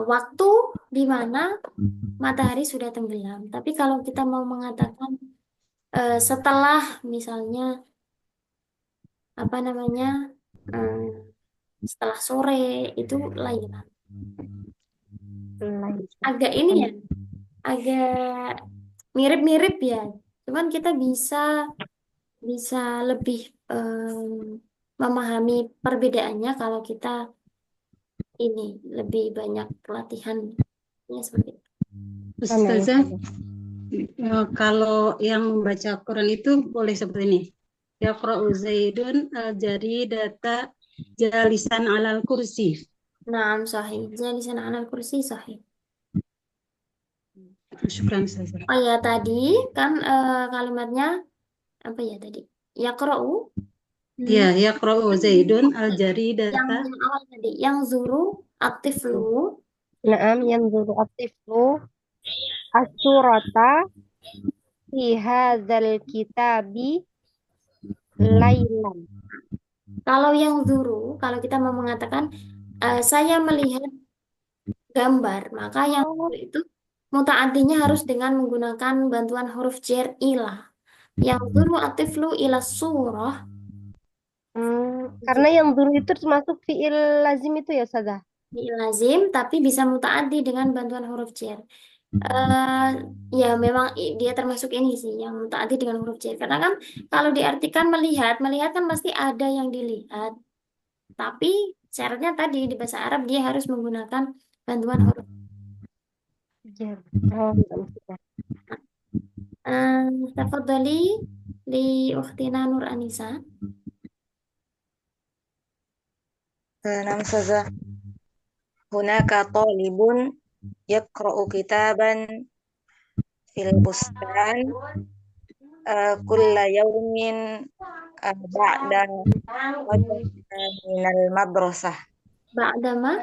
waktu di mana matahari sudah tenggelam. Tapi kalau kita mau mengatakan setelah misalnya apa namanya setelah sore itu lailan. Agak ini ya, agak mirip-mirip ya. Cuman kita bisa lebih memahami perbedaannya kalau kita ini lebih banyak pelatihan ya seperti itu. Ustazah, kalau yang membaca Quran itu boleh seperti ini. Yaqra'u Zaidun al-jaridata jalisan alal kursi. Naam sahih. Jalisan alal kursi sahih. Syukran Ustazah. Oh ya tadi kan kalimatnya apa ya tadi? Yaqra'u. Ya, yaqra'u Zaidun al-jaridata. Yang awal tadi, yang zuru atiflu. Naam, yang zuru atiflu as-surata fi hadzal kitabi lailan. Kalau yang zuru, kalau kita mau mengatakan saya melihat gambar, maka yang zuru itu mutaaddinya harus dengan menggunakan bantuan huruf jar ilah. Yang zuru atiflu ila surah. Karena yang zuru itu termasuk fiil lazim itu ya Ustazah? Fiil lazim, tapi bisa mutaaddi dengan bantuan huruf jar. Ya memang dia termasuk ini sih yang mutaaddi dengan huruf jar. Karena kan kalau diartikan melihat kan pasti ada yang dilihat. Tapi syaratnya tadi di bahasa Arab dia harus menggunakan bantuan huruf jar. Tafadhali li ukhtina Nur Anisa. Nam Ustazah. Hunaka talibun yaqra'u kitaban fil bustan kulla yawmin ba'da minal madrasah. Ba'da ma?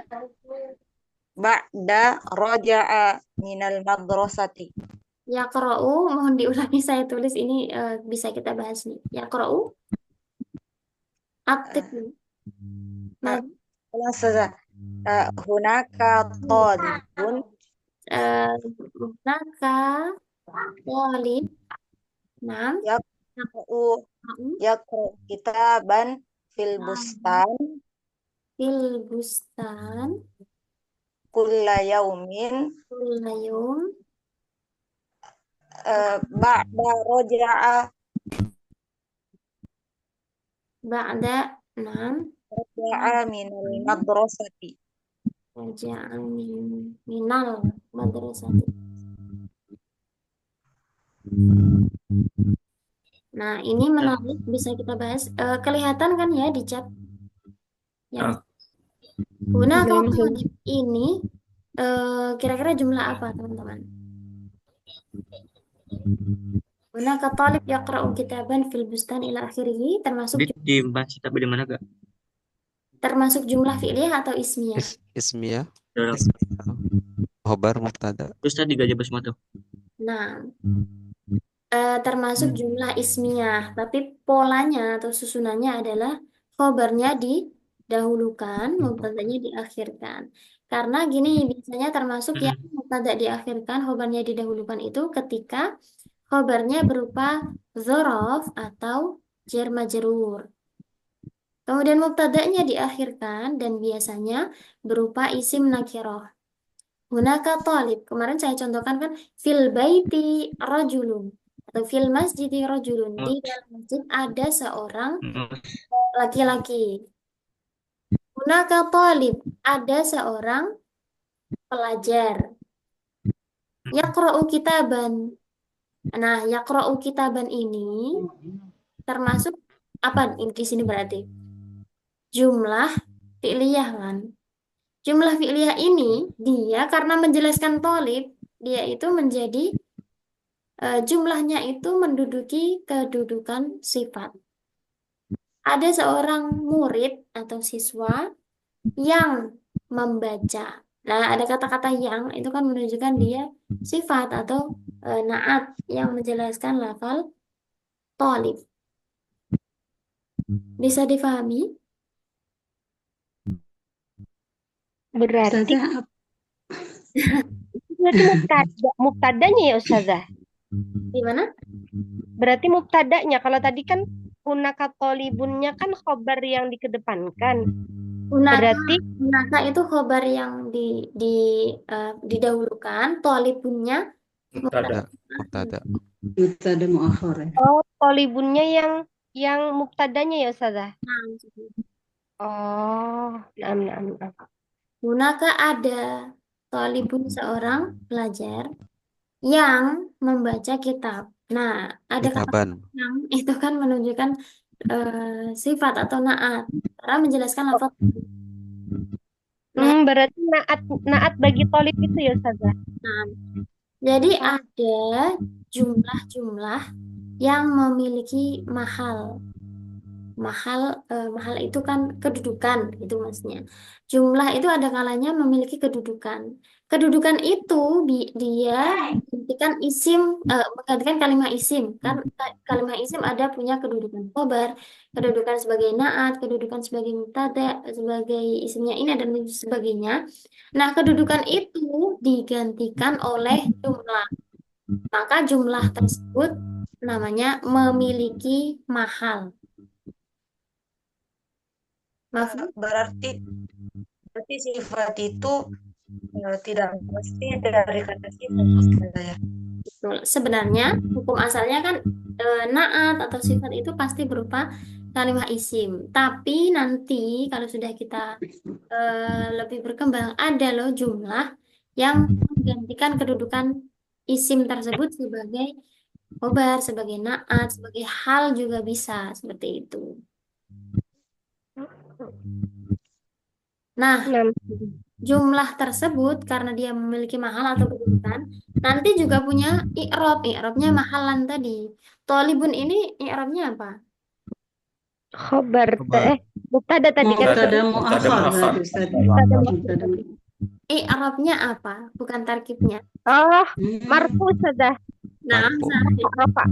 Ba'da raja'a minal madrasati. Yaqra'u, mohon diulangi saya tulis ini bisa kita bahas nih. Yaqra'u aktif. Ustazah. Hunaka talibun hunaka talib nam yaqra'u kitaban fil bustan kulla yawm ba'da raja'a nam raja'a minal madrasati. Raja'a minal madrasati. Nah, ini menarik, bisa kita bahas. Kelihatan kan ya di chat? Yang Hunaka Belum. talib ini kira-kira jumlah apa, teman-teman? Hunaka talib yaqra'u kitaban fil bustan ila akhirih, termasuk Dibaca tapi di mana gak? termasuk jumlah fi'liyah atau ismiyah? Ismiyah. Dalam. Ismiyah. Khobar mubtada. Terus tadi gak jebak semua tuh. Nah, termasuk jumlah ismiyah, tapi polanya atau susunannya adalah khobarnya didahulukan, mubtadanya diakhirkan. Karena gini, biasanya termasuk yang mubtada diakhirkan, khobarnya didahulukan itu ketika khobarnya berupa dzaraf atau jar majrur. Kemudian mubtadanya diakhirkan dan biasanya berupa isim nakirah. Hunaka talib. Kemarin saya contohkan kan fil baiti rajulun atau fil masjidi rajulun. Di dalam masjid ada seorang laki-laki. Hunaka talib. Ada seorang pelajar. Yaqra'u kitaban. Nah, yaqra'u kitaban ini termasuk apa di sini berarti? Jumlah fi'liyah kan? Jumlah fi'liyah ini dia karena menjelaskan tolib, dia itu menjadi jumlahnya itu menduduki kedudukan sifat. Ada seorang murid atau siswa yang membaca. Nah, ada kata-kata yang itu kan menunjukkan dia sifat atau naat yang menjelaskan lafal tolib. Bisa difahami? Berarti Ustazah, berarti mubtadanya ya Ustazah. Gimana? Berarti mubtadanya. Kalau tadi kan hunaka tolibunnya kan khobar yang dikedepankan. Berarti Hunaka itu khobar yang didahulukan, tolibunnya Mubtada. Mubtada. mubtada muakhar ya. oh tolibunnya yang mubtadanya ya Ustazah. Oh, naam. Hunaka ada tolibun seorang pelajar yang membaca kitab. Nah, ada kata Kitaban. yang itu kan menunjukkan sifat atau naat. Karena menjelaskan lafaz. Berarti naat bagi tolib itu ya Ustazah. Nah, jadi ada jumlah-jumlah yang memiliki mahal. Mahal itu kan kedudukan, itu maksudnya. Jumlah itu ada kalanya memiliki kedudukan. Kedudukan itu dia menggantikan menggantikan kalimat isim. Kan kalimat isim ada punya kedudukan khobar, kedudukan sebagai naat, kedudukan sebagai mubtada, sebagai isimnya ini dan sebagainya. Nah, kedudukan itu digantikan oleh jumlah. Maka jumlah tersebut namanya memiliki mahal. Berarti sifat itu tidak mesti dari kata sifat ya. Betul. Sebenarnya hukum asalnya kan naat atau sifat itu pasti berupa kalimat isim. Tapi nanti kalau sudah kita lebih berkembang ada loh jumlah yang menggantikan kedudukan isim tersebut sebagai khobar, sebagai naat, sebagai hal juga bisa seperti itu. Nah, jumlah tersebut karena dia memiliki mahal atau kedudukan, nanti juga punya i'rab. I'rabnya mahalan tadi. Tolibun ini i'rabnya apa? Khobar. Mubtada tadi kan. Mubtada muakhar. I'rabnya apa? Bukan tarkibnya. Oh, marfu Ustazah. Nah, Rafa.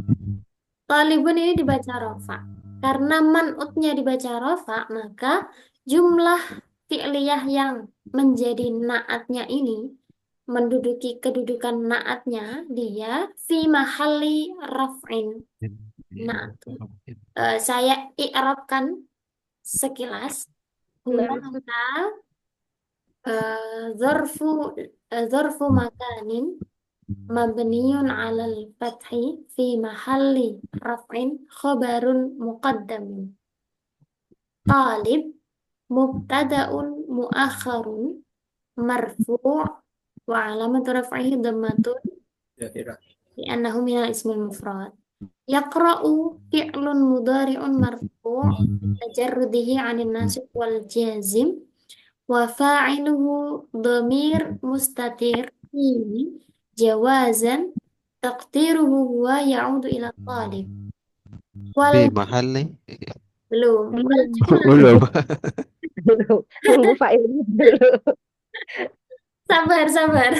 Tolibun ini dibaca rofa. Karena man'utnya dibaca rofa, maka jumlah fi'liyah yang menjadi naatnya ini menduduki kedudukan naatnya dia fi mahalli raf'in. Nah, saya i'rabkan sekilas. Hunaka zarfu makanin mabniyun 'alal fathi fi mahalli raf'in khabarun muqaddamun. Talib mubtada'un mu'akhkharun marfu' wa 'alamatu raf'ihi dhammatun li'annahu minal ismil mufrad. Yaqra'u fi'lun mudhari'un marfu' tajarrudihi 'anil nasib wal jazim wa fa'iluhu dhamir mustatir fihi jawazan taqdiruhu huwa ya'udu ila talib. Wal Fi mahal nih. belum wal Belum. jumlah Belum. Belum. Tunggu failnya dulu. sabar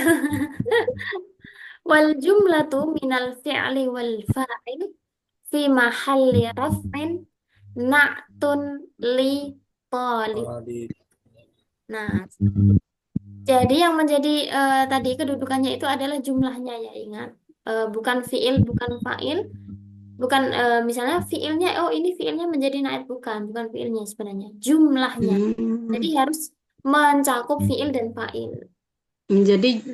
wal jumlatu minal fi'li wal fa'il fi mahalli raf'in na'tun li talib. Talib. Nah, jadi yang menjadi tadi kedudukannya itu adalah jumlahnya ya, ingat. Bukan fi'il, bukan fa'il, bukan misalnya fi'ilnya, oh ini fi'ilnya menjadi na'at, bukan fi'ilnya sebenarnya, jumlahnya. Jadi harus mencakup fi'il dan fa'il. Menjadi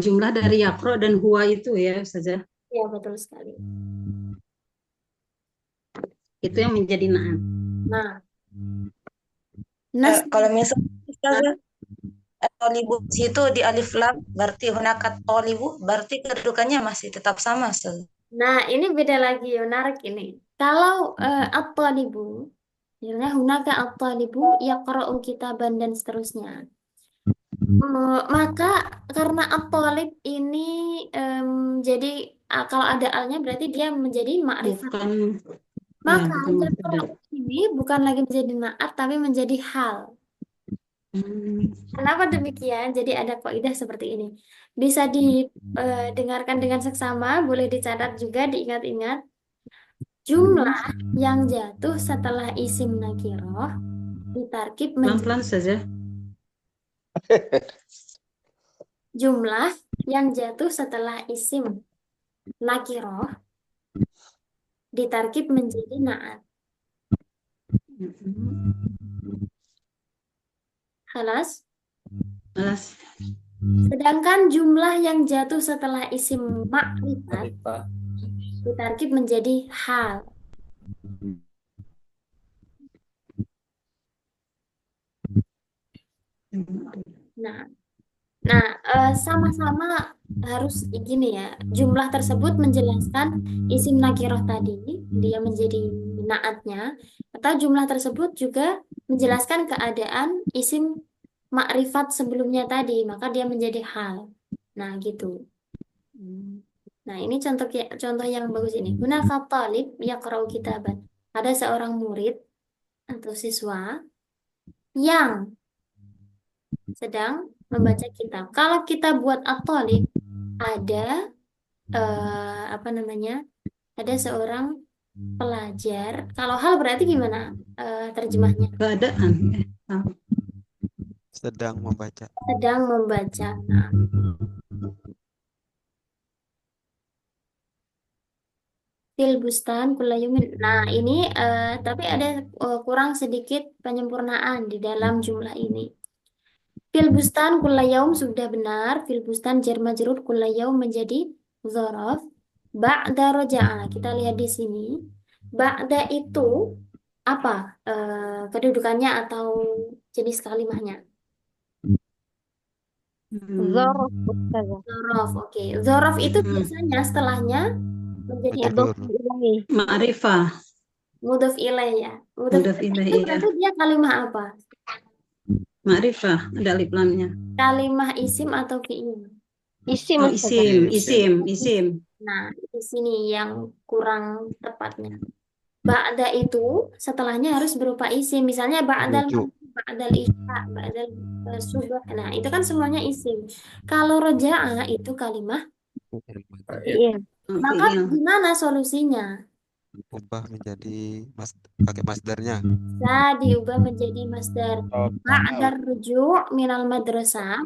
jumlah dari yakro dan huwa itu ya saja. Ya, betul sekali. Itu yang menjadi naat. Nah, nas Kalau misalnya Ustazah, tolibu situ di alif lam berarti hunakat tolibu berarti kedudukannya masih tetap sama Ustazah. Nah, ini beda lagi, menarik ini. Kalau at-talibu, misalnya hunaka at-talibu yaqra'u kitaban dan seterusnya. Maka karena at-talib ini jadi kalau ada alnya berarti dia menjadi ma'rifat. Bukan Maka bukan mubtada. yaqra'u ini bukan lagi menjadi na'at tapi menjadi hal. Kenapa demikian? Jadi ada kaidah seperti ini. Bisa didengarkan dengan seksama, boleh dicatat juga, diingat-ingat. Jumlah yang jatuh setelah isim nakiroh ditarkib menjadi Pelan-pelan saja. jumlah yang jatuh setelah isim nakiroh ditarkib menjadi naat. Halas. Alas. Sedangkan jumlah yang jatuh setelah isim ma'rifat ditarkib menjadi hal. Nah, sama-sama harus gini ya. Jumlah tersebut menjelaskan isim nakiroh tadi, dia menjadi naatnya, atau jumlah tersebut juga menjelaskan keadaan isim makrifat sebelumnya tadi, maka dia menjadi hal. Nah, gitu. Nah, ini contoh yang bagus ini. Hunaka talib yaqra'u kitaban. Ada seorang murid atau siswa yang sedang membaca kitab. Kalau kita buat at-talib, ada apa namanya? Ada seorang pelajar. Kalau hal berarti gimana terjemahnya? Keadaan. Sedang membaca. Sedang membaca. Nah, fil bustan kulayumin. Nah, ini tapi ada kurang sedikit penyempurnaan di dalam jumlah ini. Fil bustan kullayaum sudah benar. Fil bustan jar majrur kullayaum menjadi dzaraf. Ba'da roja'a. Kita lihat di sini. Ba'da itu apa kedudukannya atau jenis kalimahnya? Zorof, Ustazah. Dzaraf. Oke. Dzaraf itu biasanya setelahnya menjadi Mudhof ilaih. Ma'rifah. mudhof ilaih ya. Mudhof Mudhof ilaih, itu iya. berarti dia kalimah apa? Ma'rifah, ada alif lamnya. Kalimah isim atau fi'il? Isim, Oh, Ustazah. isim. Nah, di sini yang kurang tepatnya. Ba'da itu setelahnya harus berupa isim. Misalnya ba'dal Rujuk. maghrib, ba'dal isya, ba'dal subuh. Nah, itu kan semuanya isim. Kalau roja'a itu kalimah, Iya. maka Fi'il. gimana solusinya? Ubah menjadi pakai masdarnya. Bisa diubah menjadi masdar. Ba'dar ruju' minal madrasah.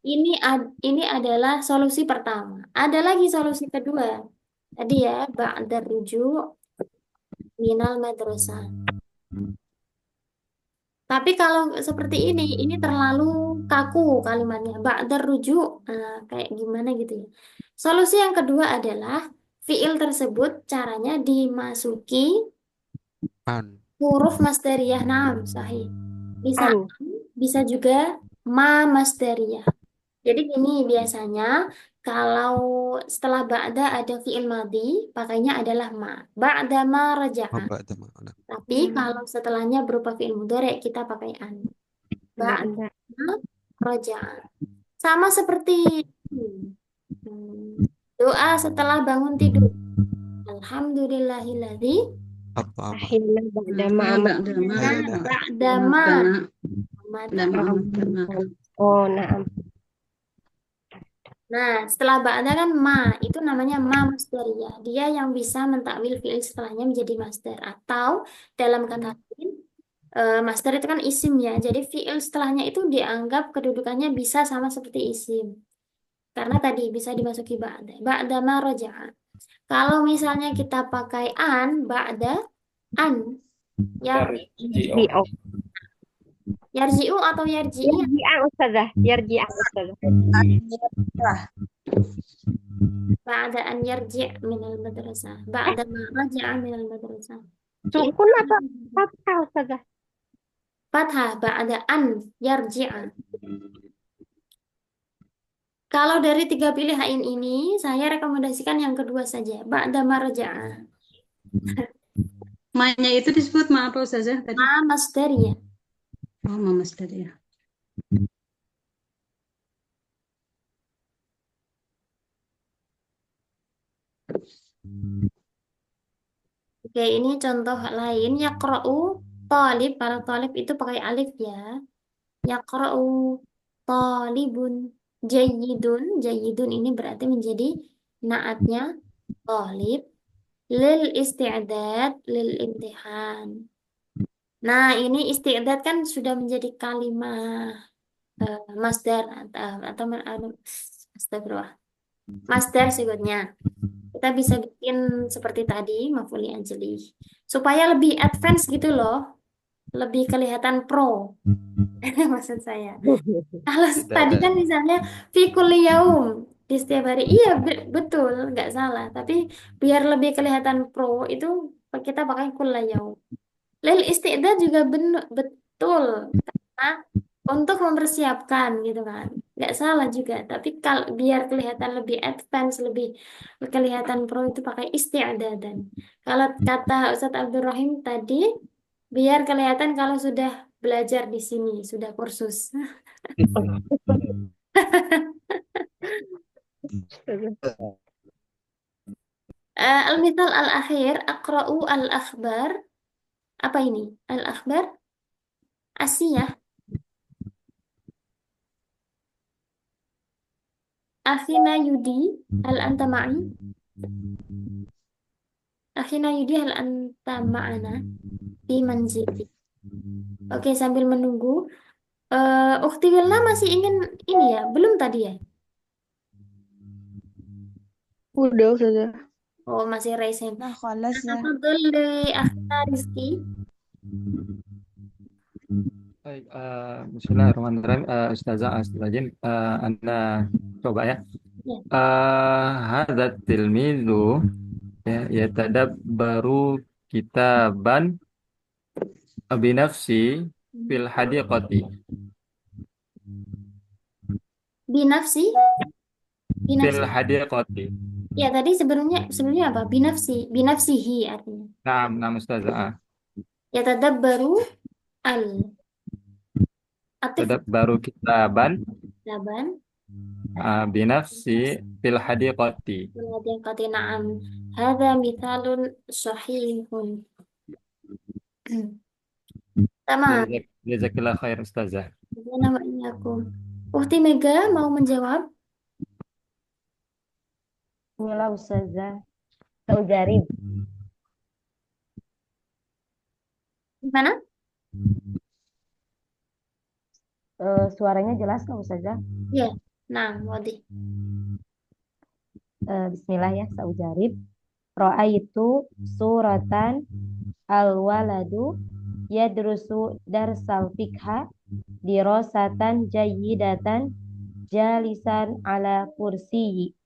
Ini adalah solusi pertama. Ada lagi solusi kedua. Tadi ya, ba'dar ruju' minal madrasah. Tapi kalau seperti ini terlalu kaku kalimatnya. Ba'dar ruju' kayak gimana gitu ya. Solusi yang kedua adalah fi'il tersebut caranya dimasuki An. huruf masdariyah. Naam, sahih. Bisa An. bisa juga ma masdariyah. Jadi gini biasanya Kalau setelah ba'da ada fi'il madhi, pakainya adalah ma. Ba'da ma Oh, raja'a. ba'da ma. Nah, Tapi kalau setelahnya berupa fi'il mudhari, kita pakai an. Ba'da Ba'da. ma raja'a. Sama seperti doa setelah bangun tidur. Alhamdulillahilladzi apa ama. Akhirnya ba'da ma'amat. ba'da ma amata. Oh, na'am. Nah, setelah ba'da kan ma, itu namanya ma masdariyah. Dia yang bisa mentakwil fi'il setelahnya menjadi masdar. Atau dalam kata lain, masdar itu kan isim ya. Jadi fi'il setelahnya itu dianggap kedudukannya bisa sama seperti isim. Karena tadi bisa dimasuki ba'da. Ba'da ma raja'a. Kalau misalnya kita pakai an, ba'da an, Yarji'u. yarji'u atau yarji'i. Yarji'a Ustazah. Yarji'a Ustazah. Ba'da an yarji' minal madrasah. Ba'da ma raja'a minal madrasah. Sukun atau fathah Ustazah? Fathah ba'da an yarji'a. Kalau dari tiga pilihan ini, saya rekomendasikan yang kedua saja. Ba'da ma raja'a. Ma-nya itu disebut ma apa Ustazah tadi? Ma masdariyah. Oh, ma masdariyah. Oke, ini contoh lain. Yaqra'u talib. Para talib itu pakai alif ya. Yaqra'u talibun. Jayyidun. Jayyidun ini berarti menjadi naatnya talib. Lil isti'dad. Lil imtihan. Nah, ini isti'dad kan sudah menjadi kalimat masdar atau astagfirullah. Masdar sebutnya. Kita bisa bikin seperti tadi, maf'ul ajli. Supaya lebih advance gitu loh. Lebih kelihatan pro. Maksud saya. Kalau tadi kan misalnya fi kulli yaum, di setiap hari. Iya, betul, nggak salah. Tapi biar lebih kelihatan pro itu kita pakai kulla yaum. Lil isti'dad juga betul. Karena untuk mempersiapkan gitu kan. Nggak salah juga. Tapi kalau biar kelihatan lebih advance, lebih kelihatan pro itu pakai isti'dadan. Kalau kata Ustadz Abdul Rahim tadi, biar kelihatan kalau sudah belajar di sini, sudah kursus. Al-mithal al-akhir, aqra'u al-akhbar. Apa ini? Al-akhbar? Asiyah. Akhina Yudi, hal anta ma'i? Akhina Yudi, hal anta ma'ana? Di manzili. Oke, sambil menunggu. Ukhti Wilna masih ingin ini ya? Belum tadi ya? Udah Ustazah. Oh, masih raise hand. Nah, kholas ya. Tafadhol Akhina Rizki. Baik, bismillahirrahmanirrahim. Ustazah Astagfirullahaladzim. Anda coba ya. Ya. Hadza tilmidu ya baru kitaban binafsi fil hadiqati. Binafsi? Fil hadiqati. Ya, tadi sebelumnya apa? Binafsihi artinya. Nah, Ustazah. Ya, tadabbaru al atif Baru kitaban laban binafsi fil hadiqati. kemudian kata na'am. Hadza mithalun sahihun. Tamam. Jazakillah khair Ustazah. Nama aku. Ukti Mega mau menjawab? Bismillah Ustazah. Saujarib. Gimana? Suaranya jelas nggak Ustazah? Iya. Nah, Wadi. Bismillah ya, saujarib. Ra'aitu suratan al-waladu yadrusu darsal fikha dirosatan jayyidatan jalisan ala kursiyi.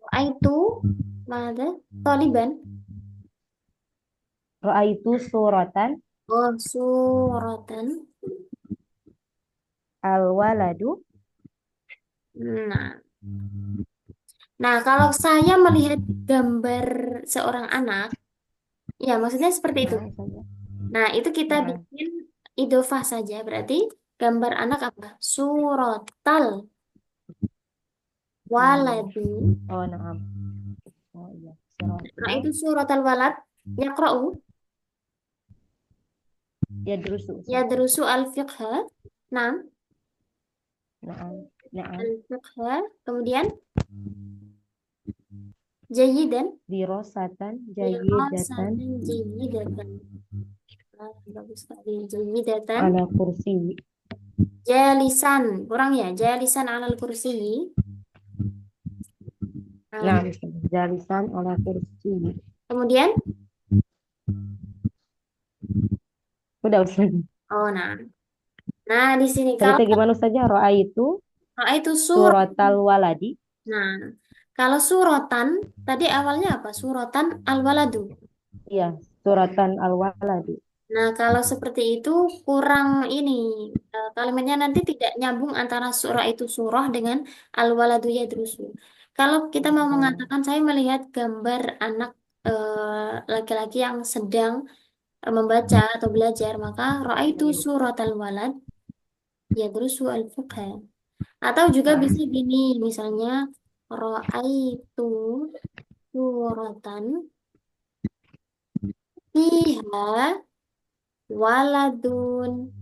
Ra'aitu mana? Taliban. Ra'aitu suratan Oh, suratan al-waladu Nah, nah kalau saya melihat gambar seorang anak, ya maksudnya seperti itu. Nah, Ustazah. Nah, itu kita Nah, bikin idofah saja. Berarti gambar anak apa? Surotal waladi. oh naam. Oh iya, Nah, siratal itu surotal walad. Yaqra'u. yadrusu Ustazah. Yadrusu al-fiqha. Nah, Naam. Naam. al-fiqha. Kemudian jayidan. Dirosatan jayyidatan Dirasatan jayyidatan. Nah, bagus sekali. Jayyidatan. ala kursi. Jalisan. Kurang ya. Jalisan alal kursi. Nah, Naam, jalisan ala kursi. kemudian. Udah Ustazah. Oh, nah. Nah, di sini Tadi kalau teh gimana Ustazah? Ro'aitu itu surat. suratal waladi. Nah, kalau surotan, tadi awalnya apa? Surotan al-waladu. Iya, suratan al waladi. Nah, kalau seperti itu kurang ini. Kalimatnya nanti tidak nyambung antara surah itu surah dengan al-waladu yadrusu. Kalau kita mau mengatakan saya melihat gambar anak laki-laki yang sedang membaca atau belajar, maka ra'aitu surat al-walad yadrusu al-fiqh. Atau juga bisa gini, misalnya ra'aitu suratan fiha waladun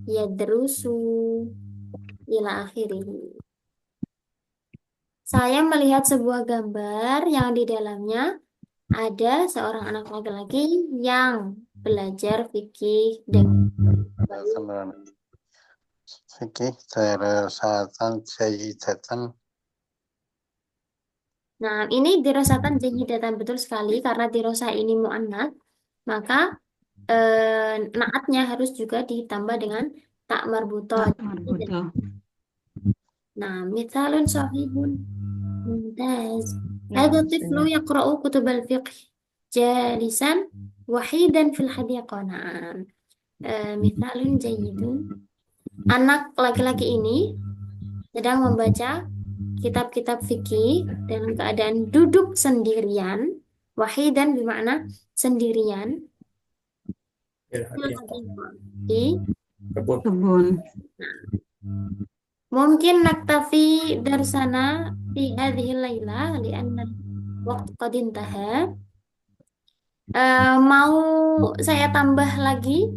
yadrusu ila akhirih. Saya melihat sebuah gambar yang di dalamnya ada seorang anak laki-laki yang belajar fikih dan Fikih dirosatan jayyidatan. Nah, ini dirosatan jayyidatan betul sekali karena dirosah ini muannats, maka naatnya harus juga ditambah dengan tak marbutah. Marbuto. Nah, mithalun sahihun mumtaz. Nah, Hadha tiflu yaqra'u kutub al-fiqh jalisan wahidan fil hadiqah. Nah, mithalun jayyidun. Anak laki-laki ini sedang membaca kitab-kitab fikih dalam keadaan duduk sendirian. Wahidan bermakna sendirian. Di Kebun. mungkin naktafi darsana fi hadhihi laila lianna waktu qad intaha. Mau saya tambah lagi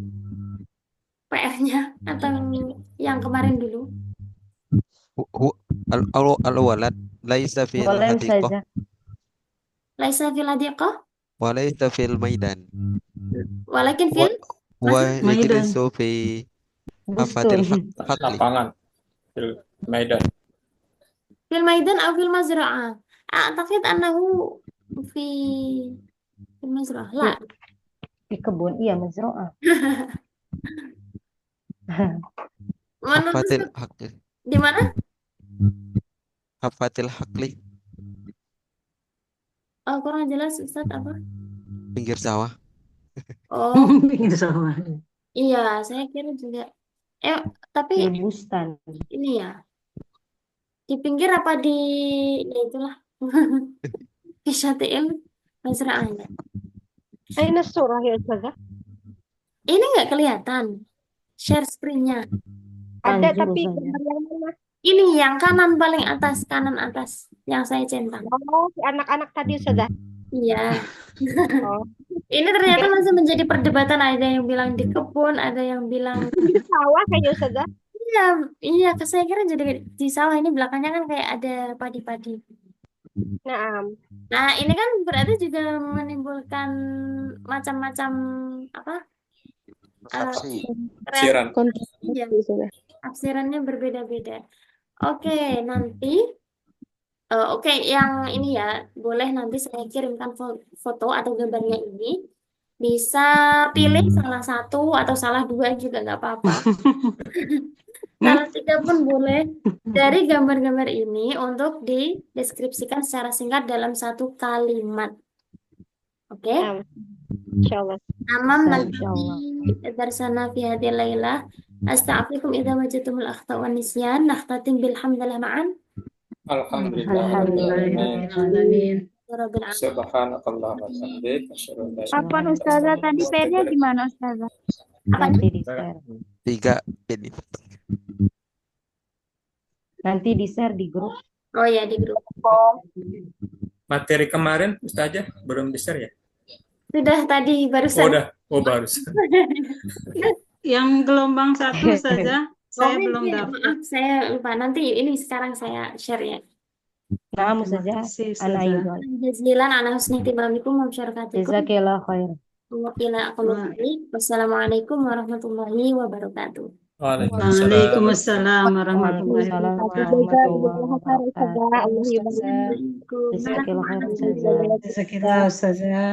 PR-nya atau yang kemarin dulu? Al-walad laisa fil boleh hadiqah saja. Laisa fil hadiqah wa laisa fil maidan walakin fil wa Maidan. yajlisu fi hafatil Bustun. haqli. Lapangan. Fil Maidan. fil maidan atau fil mazra'ah. A'taqid annahu fi fil mazra'ah. La. Di kebun, iya mazro'ah. Menurut Hafatil Ustaz, haqli. di mana? Hafatil haqli. Oh, kurang jelas Ustaz apa? Pinggir sawah. Oh, Pinggir sawah. iya, saya kira juga. Tapi Di bustan. ini ya, di pinggir apa di ya itulah. Fi syati'il mazra'ah. Aina surah ya Ustazah? Ini nggak kelihatan share screen-nya. Manjur Ada tapi tapi Ustazah. gambar yang mana? Ini yang kanan paling atas, kanan atas yang saya centang. Oh, si anak-anak tadi Ustazah. Iya. Oh, Ini ternyata masih menjadi perdebatan. Ada yang bilang di kebun, ada yang bilang di sawah kayaknya Ustazah. iya, iya. Saya kira jadi di sawah ini belakangnya kan kayak ada padi-padi. Naam. Nah, ini kan berarti juga menimbulkan macam-macam apa? Persepsi. Siran. Iya, tafsirannya berbeda-beda. Oke, nanti oke, yang ini ya, boleh nanti saya kirimkan foto atau gambarnya ini. Bisa pilih salah satu atau salah dua juga nggak apa-apa. Salah tiga pun boleh dari gambar-gambar ini untuk dideskripsikan secara singkat dalam satu kalimat. Oke? Naam. Insyaallah. Amam Bisa, nakfi insyaallah. darsana fi hadhihi lailah. Astagfirukum idza wajadtumul akhta wan nisyan. Nakhtatim bilhamdulillah ma'an. Alhamdulillah. Alhamdulillahirrahmanirrahim. Rabbil alamin. Subhanakallah wa bihamdik. Asyhadu an la ilaha Apa illa anta Ustazah tadi astaghfiruka wa PR-nya atubu ilaik. gimana Ustazah? Nanti di-share. 3 ini. Nanti di-share di grup. Oh ya, di grup. Materi kemarin Ustazah belum di-share ya? Sudah tadi Oh, barusan. udah. Oh, barusan. Yang gelombang 1 saja, saya Oh, belum iya, dapat. maaf, saya lupa. Nanti ini sekarang saya share ya. Nah, Terima saja kasih, ana Ustazah. yudhal. Jazilan ala husni ihtimamikum wa syarikatikum. Jazakallah khair. Ila Wassalamualaikum warahmatullahi wabarakatuh. Waalaikumsalam. Waalaikumsalam warahmatullahi Waalaikumsalam wabarakatuh. warahmatullahi wabarakatuh. Ustazah. Jazakallah khair Ustazah. Jazakallah, Ustazah.